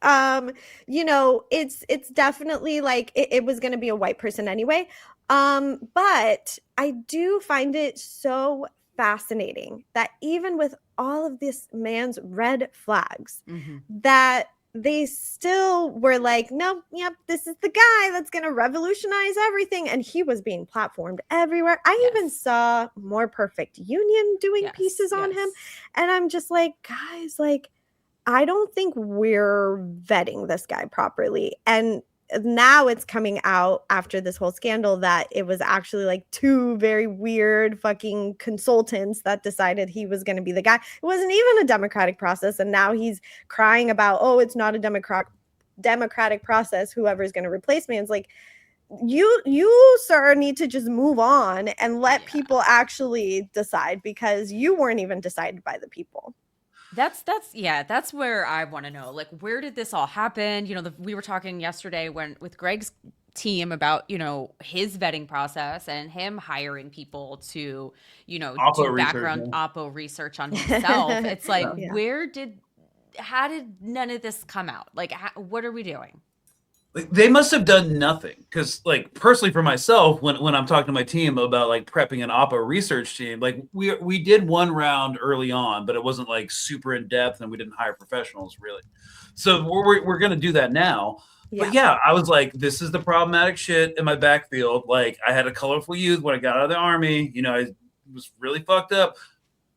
It's definitely like it was going to be a white person anyway. But I do find it so fascinating that even with all of this man's red flags, that they still were like, no, yep, this is the guy that's going to revolutionize everything. And he was being platformed everywhere. I even saw More Perfect Union doing pieces on him. And I'm just like, guys, like, I don't think we're vetting this guy properly. And now it's coming out after this whole scandal that it was actually like two very weird fucking consultants that decided he was going to be the guy. It wasn't even a democratic process. And now he's crying about, oh, it's not a democratic process. Whoever's going to replace me. And it's like, you, sir, need to just move on and let people actually decide, because you weren't even decided by the people. That's where I want to know, like, where did this all happen? We were talking yesterday with Greg's team about, his vetting process and him hiring people to, do background Oppo research on himself. It's like, how did none of this come out? Like, what are we doing? Like, they must have done nothing, because like personally for myself, when I'm talking to my team about like prepping an Oppo research team, like we did one round early on, but it wasn't like super in depth, and we didn't hire professionals really. So we're going to do that now. But yeah, I was like, this is the problematic shit in my backfield. Like, I had a colorful youth when I got out of the army. I was really fucked up.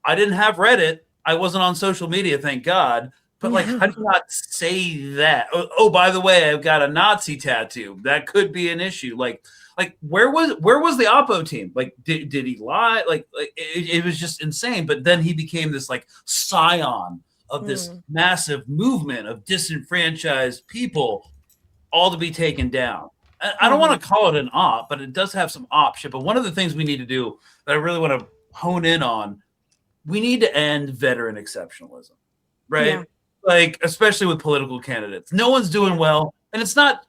I didn't have Reddit. I wasn't on social media, thank God. But like, how do you not say that? Oh, by the way, I've got a Nazi tattoo. That could be an issue. Like, Like, where was the Oppo team? Like, did he lie? Like it was just insane. But then he became this like scion of this massive movement of disenfranchised people, all to be taken down. I don't want to call it an op, but it does have some op shit. But one of the things we need to do that I really want to hone in on, we need to end veteran exceptionalism, right? Yeah. Like, especially with political candidates. No one's doing well. And it's not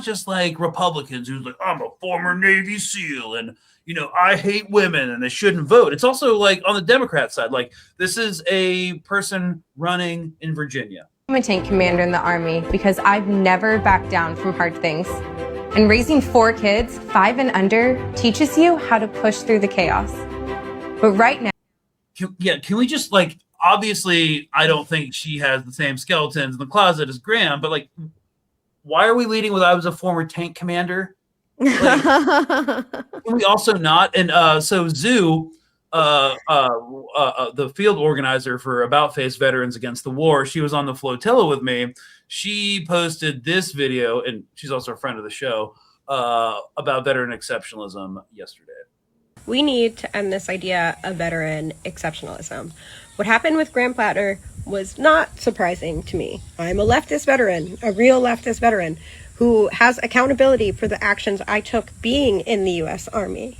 just like Republicans who's like, I'm a former Navy SEAL and, you know, I hate women and they shouldn't vote. It's also like on the Democrat side, like this is a person running in Virginia. I'm a tank commander in the Army because I've never backed down from hard things. And raising 4 kids, 5 and under, teaches you how to push through the chaos. But right now... Can we just, like, obviously, I don't think she has the same skeletons in the closet as Graham, but, like, why are we leading with I was a former tank commander? Like, can we also not? And so Zoo... the field organizer for About Face Veterans Against the War, she was on the flotilla with me. She posted this video, and she's also a friend of the show, about veteran exceptionalism yesterday. We need to end this idea of veteran exceptionalism. What happened with Graham Plattner was not surprising to me. I'm a leftist veteran, a real leftist veteran, who has accountability for the actions I took being in the U.S. Army.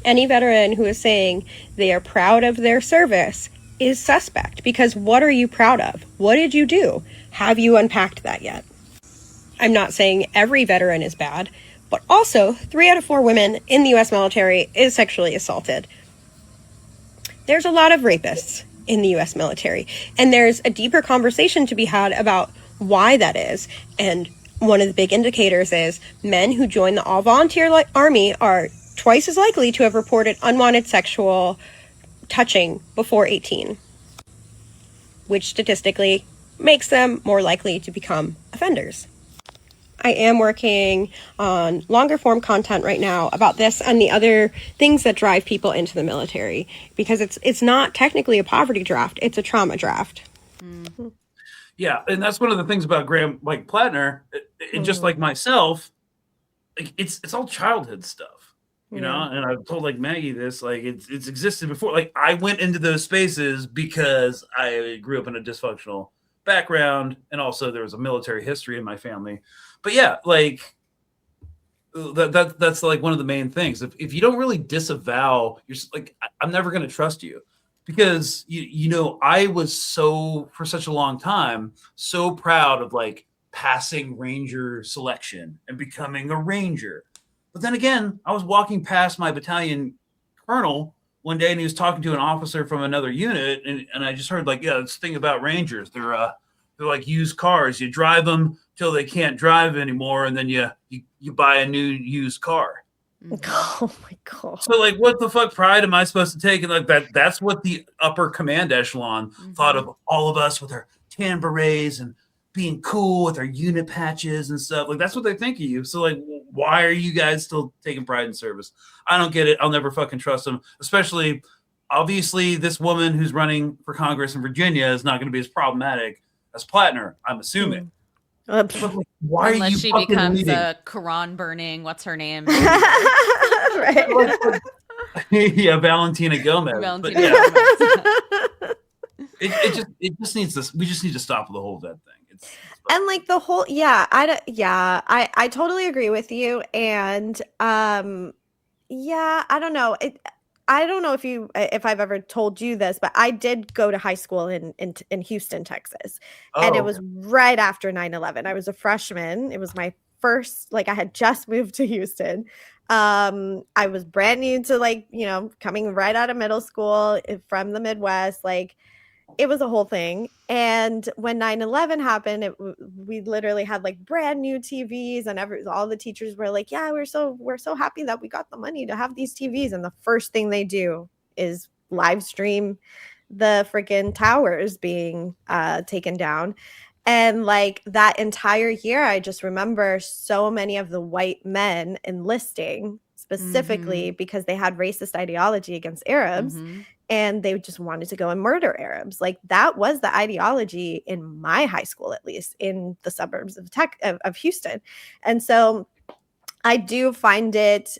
Any veteran who is saying they are proud of their service is suspect, because what are you proud of? What did you do? Have you unpacked that yet? I'm not saying every veteran is bad, but also 3 out of 4 women in the U.S. military is sexually assaulted. There's a lot of rapists in the U.S. military, and there's a deeper conversation to be had about why that is. And one of the big indicators is men who join the all-volunteer army are twice as likely to have reported unwanted sexual touching before 18, which statistically makes them more likely to become offenders. I am working on longer form content right now about this and the other things that drive people into the military, because it's not technically a poverty draft, it's a trauma draft. Mm-hmm. Yeah, and that's one of the things about Graham, like Plattner, and just like myself, like it's all childhood stuff, you know. And I've told like Maggie this, like it's existed before. Like I went into those spaces because I grew up in a dysfunctional background, and also there was a military history in my family. But yeah, like that's like one of the main things. If you don't really disavow, you're like, I'm never going to trust you, because you know, I was for such a long time so proud of like passing Ranger selection and becoming a Ranger. But then again, I was walking past my battalion colonel one day and he was talking to an officer from another unit, and I just heard like, yeah, this thing about Rangers, they're like used cars. You drive them till they can't drive anymore, and then you buy a new used car. Oh my God. So like, what the fuck pride am I supposed to take? And like that's what the upper command echelon thought of all of us with our tan berets and being cool with our unit patches and stuff. Like that's what they think of you. So like, why are you guys still taking pride in service? I don't get it. I'll never fucking trust them. Especially, obviously, this woman who's running for Congress in Virginia is not going to be as problematic as Plattner, I'm assuming. But like, why unless are you she fucking becomes leading? a Quran burning, what's her name? Yeah, Valentina Gomez. But yeah, it just needs this. We just need to stop the whole vet thing. And like the whole, I totally agree with you. And I don't know. I don't know if I've ever told you this, but I did go to high school in Houston, Texas. And it was right after 9/11. I was a freshman. It was my first, like I had just moved to Houston. I was brand new to like, you know, coming right out of middle school from the Midwest. Like it was a whole thing. And when 9/11 happened, we literally had like brand new TVs, and all the teachers were like, yeah, we're so happy that we got the money to have these TVs. And the first thing they do is live stream the freaking towers being taken down. And like that entire year, I just remember so many of the white men enlisting specifically because they had racist ideology against Arabs. And they just wanted to go and murder Arabs. Like that was the ideology in my high school, at least in the suburbs of Houston. And so I do find it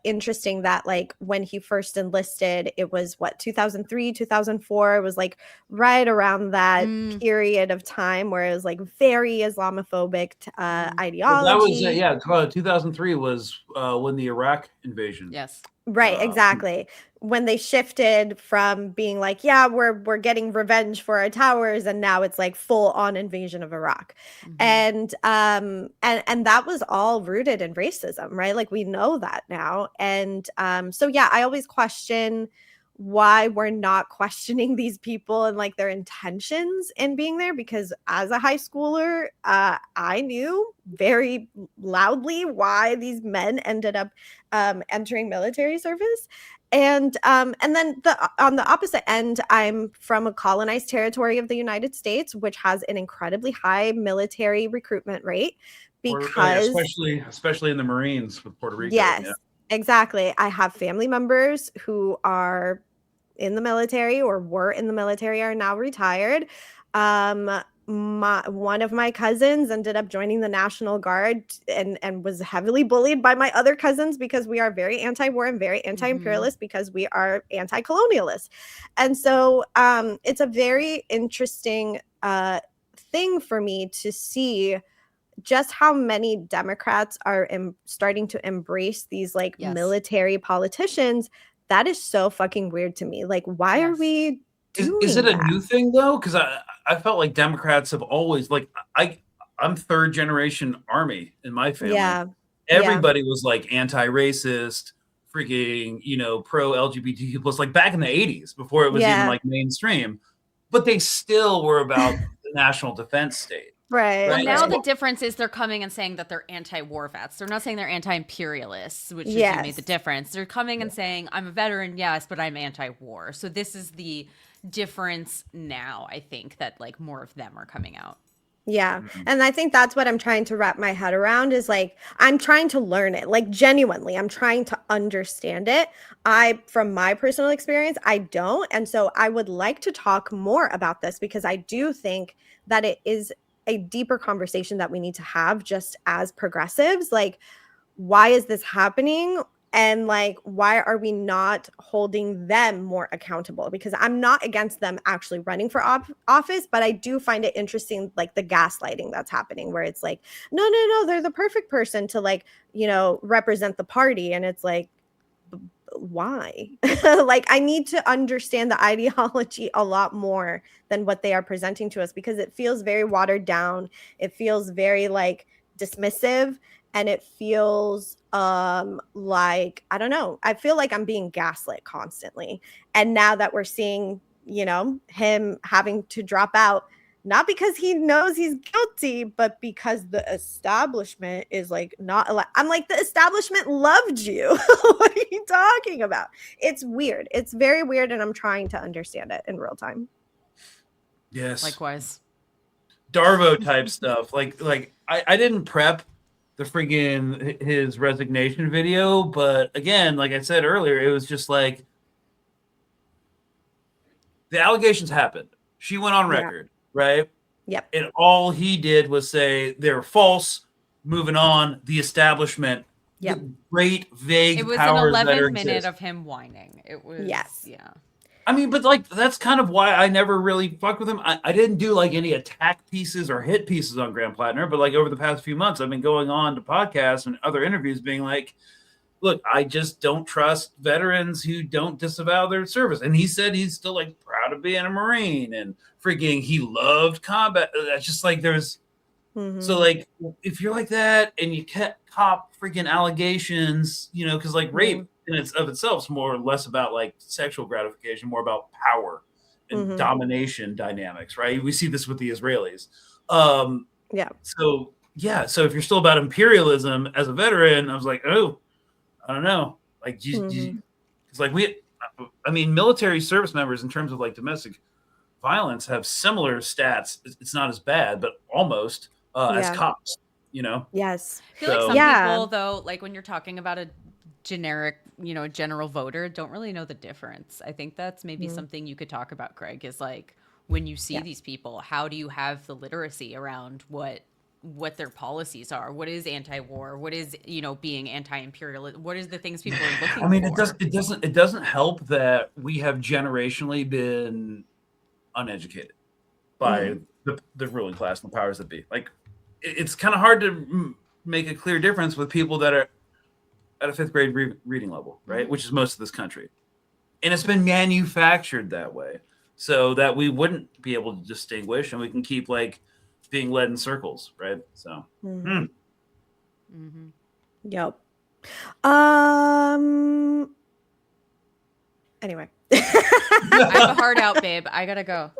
interesting that like when he first enlisted, it was 2003, 2004. It was like right around that period of time where it was like very Islamophobic ideology. Well, that was 2003 was when the Iraq invasion. Yes. Right, exactly. When they shifted from being like, yeah, we're getting revenge for our towers, and now it's like full on invasion of Iraq. And that was all rooted in racism, right? Like we know that now. And so yeah, I always question why we're not questioning these people and like their intentions in being there, because as a high schooler, I knew very loudly why these men ended up entering military service. And then on the opposite end, I'm from a colonized territory of the United States, which has an incredibly high military recruitment rate because especially in the Marines with Puerto Rico. Yes, yeah. Exactly. I have family members who are in the military or were in the military, are now retired. One of my cousins ended up joining the National Guard and was heavily bullied by my other cousins because we are very anti-war and very anti-imperialist because we are anti-colonialist. And so it's a very interesting thing for me to see just how many Democrats are starting to embrace these like military politicians. That is so fucking weird to me. Like, why are we doing Is it a that? new thing though? Because I felt like Democrats have always like I'm third generation Army in my family. Yeah. Everybody was like anti-racist, freaking, pro LGBTQ plus, like back in the 80s before it was even like mainstream. But they still were about the national defense state. Right. Well, now the difference is they're coming and saying that they're anti-war vets. They're not saying they're anti-imperialists, which is what made the difference. They're coming and saying, I'm a veteran, yes, but I'm anti-war. So this is the difference now, I think, that like more of them are coming out. Yeah. And I think that's what I'm trying to wrap my head around is like, I'm trying to learn it. Like genuinely, I'm trying to understand it. From my personal experience, I don't. And so I would like to talk more about this because I do think that it is a deeper conversation that we need to have just as progressives. Like, why is this happening? And like, why are we not holding them more accountable? Because I'm not against them actually running for office, but I do find it interesting, like the gaslighting that's happening where it's like, no, they're the perfect person to like, represent the party. And it's like, why? Like, I need to understand the ideology a lot more than what they are presenting to us because it feels very watered down. It feels very like dismissive. And it feels like, I don't know, I feel like I'm being gaslit constantly. And now that we're seeing, him having to drop out, not because he knows he's guilty, but because the establishment is like not I'm like, the establishment loved you. What are you talking about? It's weird. It's very weird. And I'm trying to understand it in real time. Yes. Likewise. Darvo type stuff. Like I didn't prep the friggin' his resignation video, but again, like I said earlier, it was just like the allegations happened. She went on record, right? Yep. And all he did was say they're false. Moving on, the establishment. Yep. Great vague. It was powers an 11 that minute of him whining. It was yeah. I mean, but like that's kind of why I never really fucked with him. I didn't do like any attack pieces or hit pieces on Graham Plattner, but like over the past few months, I've been going on to podcasts and other interviews being like, look, I just don't trust veterans who don't disavow their service. And he said he's still like proud of being a Marine and freaking he loved combat. That's just like there's so like if you're like that and you cop freaking allegations, because like rape in itself is more or less about like sexual gratification, more about power and domination dynamics, right? We see this with the Israelis. Yeah. So if you're still about imperialism as a veteran, I was like, oh, I don't know. Like, it's like military service members in terms of like domestic violence have similar stats. It's not as bad, but almost as cops, Yes. I feel like some people, though, like when you're talking about a generic, general voter, don't really know the difference. I think that's maybe something you could talk about, Craig, is like when you see these people, how do you have the literacy around what what their policies are. What is anti-war? What is, being anti-imperialist? What is the things people are looking for? I mean, it doesn't help that we have generationally been uneducated by the ruling class and the powers that be. Like, it's kind of hard to make a clear difference with people that are at a 5th grade reading level, right? Which is most of this country. And it's been manufactured that way so that we wouldn't be able to distinguish, and we can keep like being led in circles, right? So, Yep. Anyway, I have a heart out, babe. I gotta go.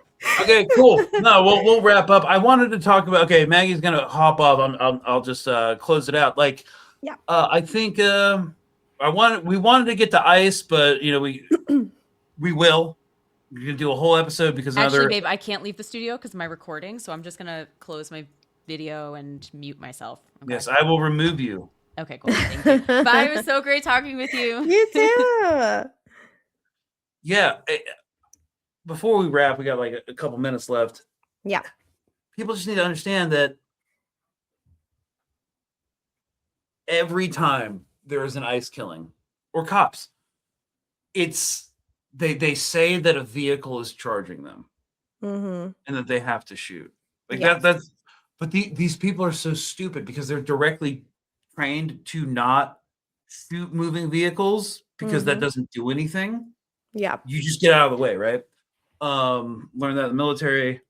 Okay, cool. No, we'll wrap up. I wanted to talk about. Okay, Maggie's gonna hop off. I'll just close it out. Like, yeah. I think we wanted to get to ICE, but we will. We're gonna do a whole episode because Actually, babe, I can't leave the studio because of my recording, so I'm just gonna close my video and mute myself. Okay. Yes, I will remove you. Okay, cool. Thank you. Bye. It was so great talking with you. You too. Yeah. Before we wrap, we got like a couple minutes left. Yeah. People just need to understand that every time there is an ICE killing or cops, they say that a vehicle is charging them and that they have to shoot. Like but these people are so stupid because they're directly trained to not shoot moving vehicles because that doesn't do anything. Yeah. You just get out of the way, right? Learn that in the military,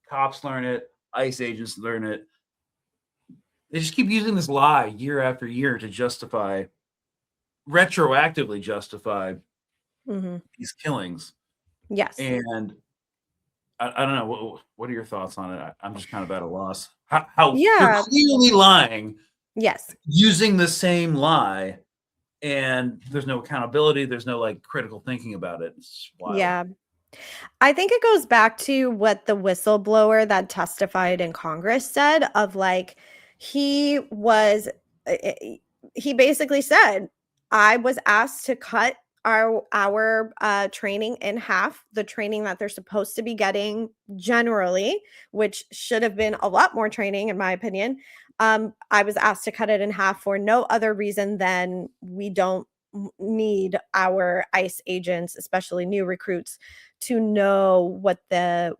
cops learn it, ICE agents learn it. They just keep using this lie year after year to retroactively justify these killings. Yes. And I don't know, what are your thoughts on it? I'm just kind of at a loss. How they're clearly lying. Yes. Using the same lie, and there's no accountability. There's no like critical thinking about it. It's wild. Yeah. I think it goes back to what the whistleblower that testified in Congress said of like, he basically said, I was asked to cut our training in half, the training that they're supposed to be getting generally, which should have been a lot more training, in my opinion. I was asked to cut it in half for no other reason than we don't need our ICE agents, especially new recruits, to know what they're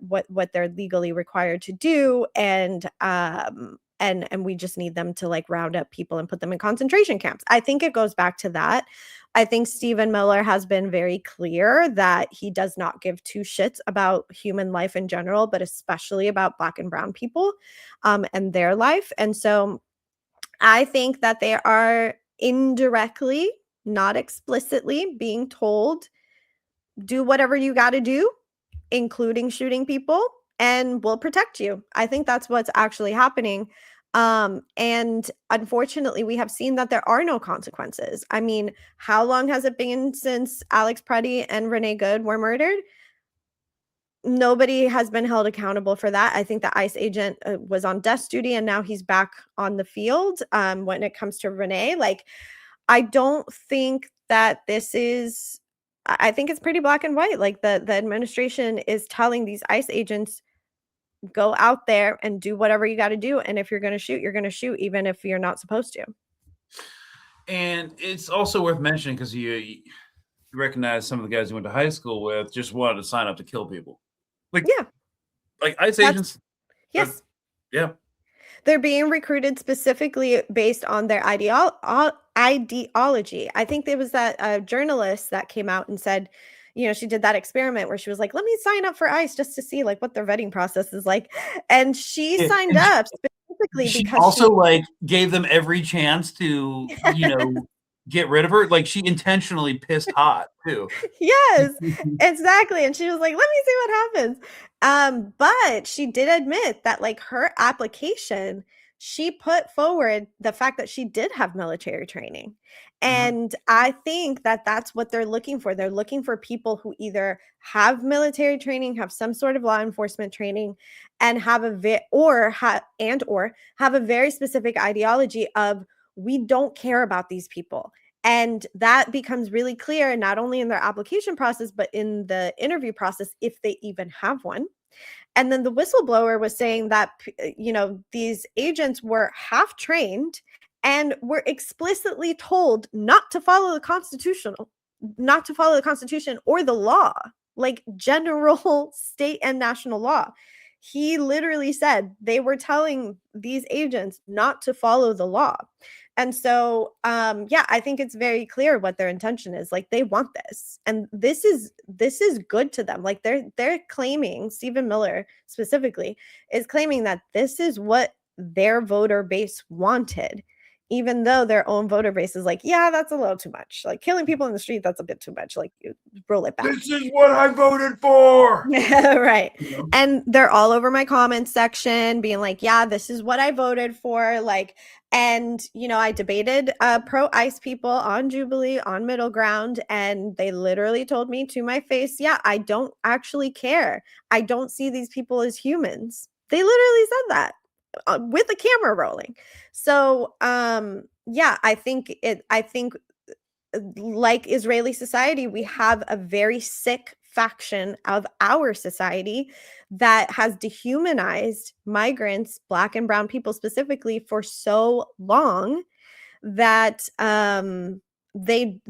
legally required to do, and we just need them to like round up people and put them in concentration camps. I think it goes back to that. I think Stephen Miller has been very clear that he does not give two shits about human life in general, but especially about Black and brown people and their life. And so I think that they are indirectly, not explicitly, being told, do whatever you got to do, including shooting people, and we'll protect you. I think that's what's actually happening. And unfortunately, we have seen that there are no consequences. I mean, how long has it been since Alex Preddy and Renee Good were murdered? Nobody has been held accountable for that. I think the ICE agent was on desk duty and now he's back on the field. When it comes to Renee, like, I don't think that this is, I think it's pretty black and white. Like the administration is telling these ICE agents, go out there and do whatever you got to do. And if you're going to shoot, you're going to shoot, even if you're not supposed to. And it's also worth mentioning because you recognize some of the guys you went to high school with just wanted to sign up to kill people. Like, yeah, like ICE agents. Yes. Yeah. They're being recruited specifically based on their ideology. I think there was that journalist that came out and said, you know, she did that experiment where she was like, let me sign up for ICE just to see like what their vetting process is like. And she signed up specifically because she also like gave them every chance to, get rid of her. Like she intentionally pissed hot too. Yes, exactly. And she was like, let me see what happens. But she did admit that like her application, she put forward the fact that she did have military training. And I think that that's what they're looking for. They're looking for people who either have military training, have some sort of law enforcement training, and have a very specific ideology of, we don't care about these people. And that becomes really clear, not only in their application process, but in the interview process, if they even have one. And then the whistleblower was saying that, you know, these agents were half trained and were explicitly told not to follow the Constitution or the law, like general state and national law. He literally said they were telling these agents not to follow the law. And so, yeah, I think it's very clear what their intention is. Like, they want this, and this is good to them. Like, they're claiming, Stephen Miller specifically is claiming that this is what their voter base wanted, even though their own voter base is like, yeah, that's a little too much. Like, killing people in the street, that's a bit too much. Like, you roll it back. This is what I voted for. Right. And they're all over my comments section being like, yeah, this is what I voted for. Like, and, you know, I debated pro-ICE people on Jubilee, on Middle Ground, and they literally told me to my face, yeah, I don't actually care. I don't see these people as humans. They literally said that with the camera rolling. So, yeah, I think like Israeli society, we have a very sick faction of our society that has dehumanized migrants, Black and brown people specifically, for so long that they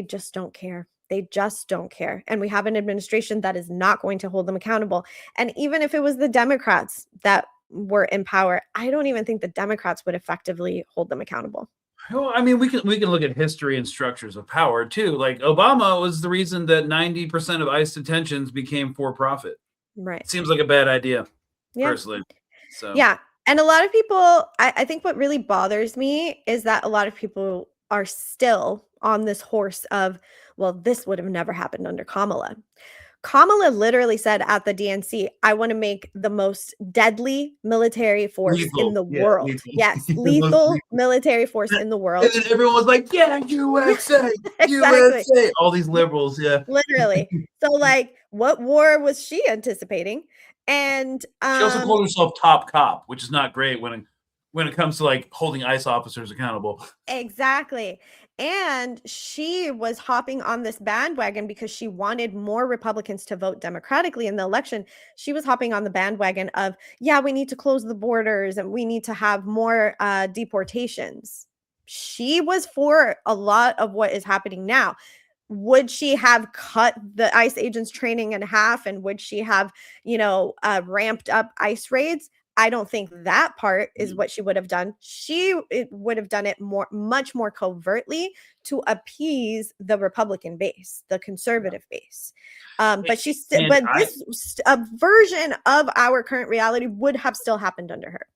just don't care. They just don't care. And we have an administration that is not going to hold them accountable. And even if it was the Democrats that were in power, I don't even think the Democrats would effectively hold them accountable. Well, I mean, we can look at history and structures of power too. Like, Obama was the reason that 90% of ICE detentions became for profit. Right. Seems like a bad idea, personally. So yeah. And a lot of people, I think what really bothers me is that a lot of people are still on this horse of, well, this would have never happened under Kamala. Kamala literally said at the DNC, I want to make the most deadly military force in the world. Lethal. Yes, lethal military force in the world. And then everyone was like, yeah, USA, Exactly. USA. All these liberals, yeah. Literally. So, like, what war was she anticipating? And She also called herself top cop, which is not great when it comes to like holding ICE officers accountable. Exactly. And she was hopping on this bandwagon because she wanted more Republicans to vote democratically in the election. She was hopping on the bandwagon of, yeah, we need to close the borders and we need to have more deportations. She was for a lot of what is happening now. Would she have cut the ICE agents training in half? And would she have, ramped up ICE raids? I don't think that part is what she would have done. She would have done it much more covertly to appease the Republican base, the conservative base. But this version of our current reality would have still happened under her.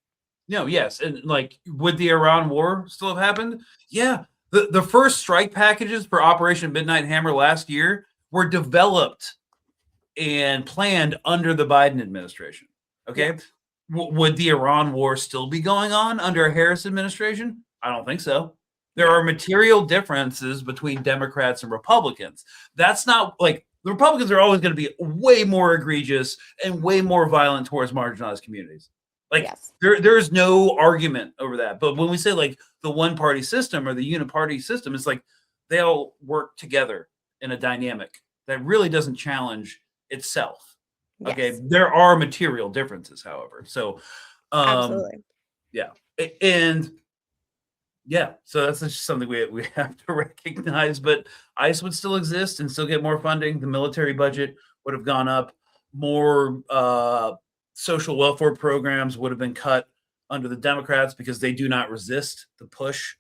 No, yes. And like, would the Iran war still have happened? Yeah. The first strike packages for Operation Midnight Hammer last year were developed and planned under the Biden administration. Okay. Yeah. Would the Iran war still be going on under a Harris administration? I don't think so. There are material differences between Democrats and Republicans. That's not like the Republicans are always going to be way more egregious and way more violent towards marginalized communities. Like, yes. There's no argument over that. But when we say like the one party system or the uniparty system, it's like they all work together in a dynamic that really doesn't challenge itself. Yes. Okay, there are material differences, however. So, absolutely, yeah, and yeah, so that's just something we have to recognize. But ICE would still exist and still get more funding. The military budget would have gone up. More social welfare programs would have been cut under the Democrats because they do not resist the push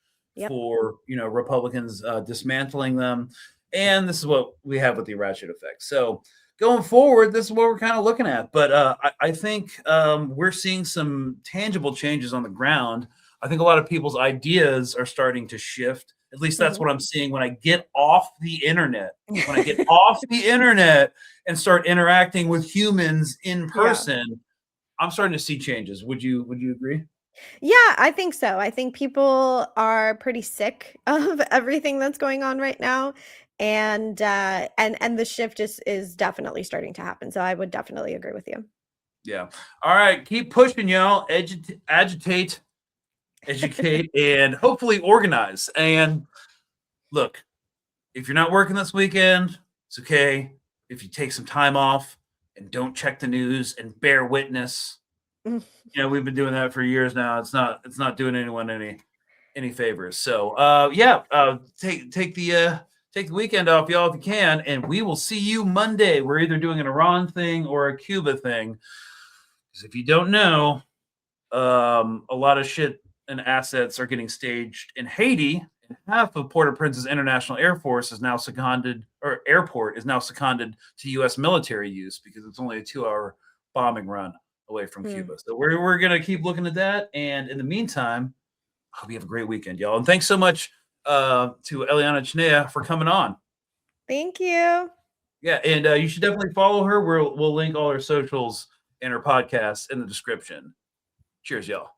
for Republicans dismantling them. And this is what we have with the ratchet effect. So, going forward, this is what we're kind of looking at. But I think we're seeing some tangible changes on the ground. I think a lot of people's ideas are starting to shift. At least that's what I'm seeing when I get off the internet. When I get off the internet and start interacting with humans in person, I'm starting to see changes. Would you agree? Yeah, I think so. I think people are pretty sick of everything that's going on right now. And the shift is definitely starting to happen. So I would definitely agree with you. Yeah. All right. Keep pushing, y'all. Agitate, educate, and hopefully organize. And look, if you're not working this weekend, it's okay. If you take some time off and don't check the news and bear witness. We've been doing that for years now. It's not doing anyone any favors. So take the weekend off, y'all, if you can, and we will see you Monday. We're either doing an Iran thing or a Cuba thing. Because if you don't know, a lot of shit and assets are getting staged in Haiti, and half of Port-au-Prince's International Air Force is now seconded, or airport is now seconded to U.S. military use because it's only a 2-hour bombing run away from Cuba. So we're gonna keep looking at that, and in the meantime, I hope you have a great weekend, y'all. And thanks so much to Eliana Chinea for coming on. Thank you. Yeah, and you should definitely follow her. We'll link all her socials and her podcasts in the description. Cheers, y'all.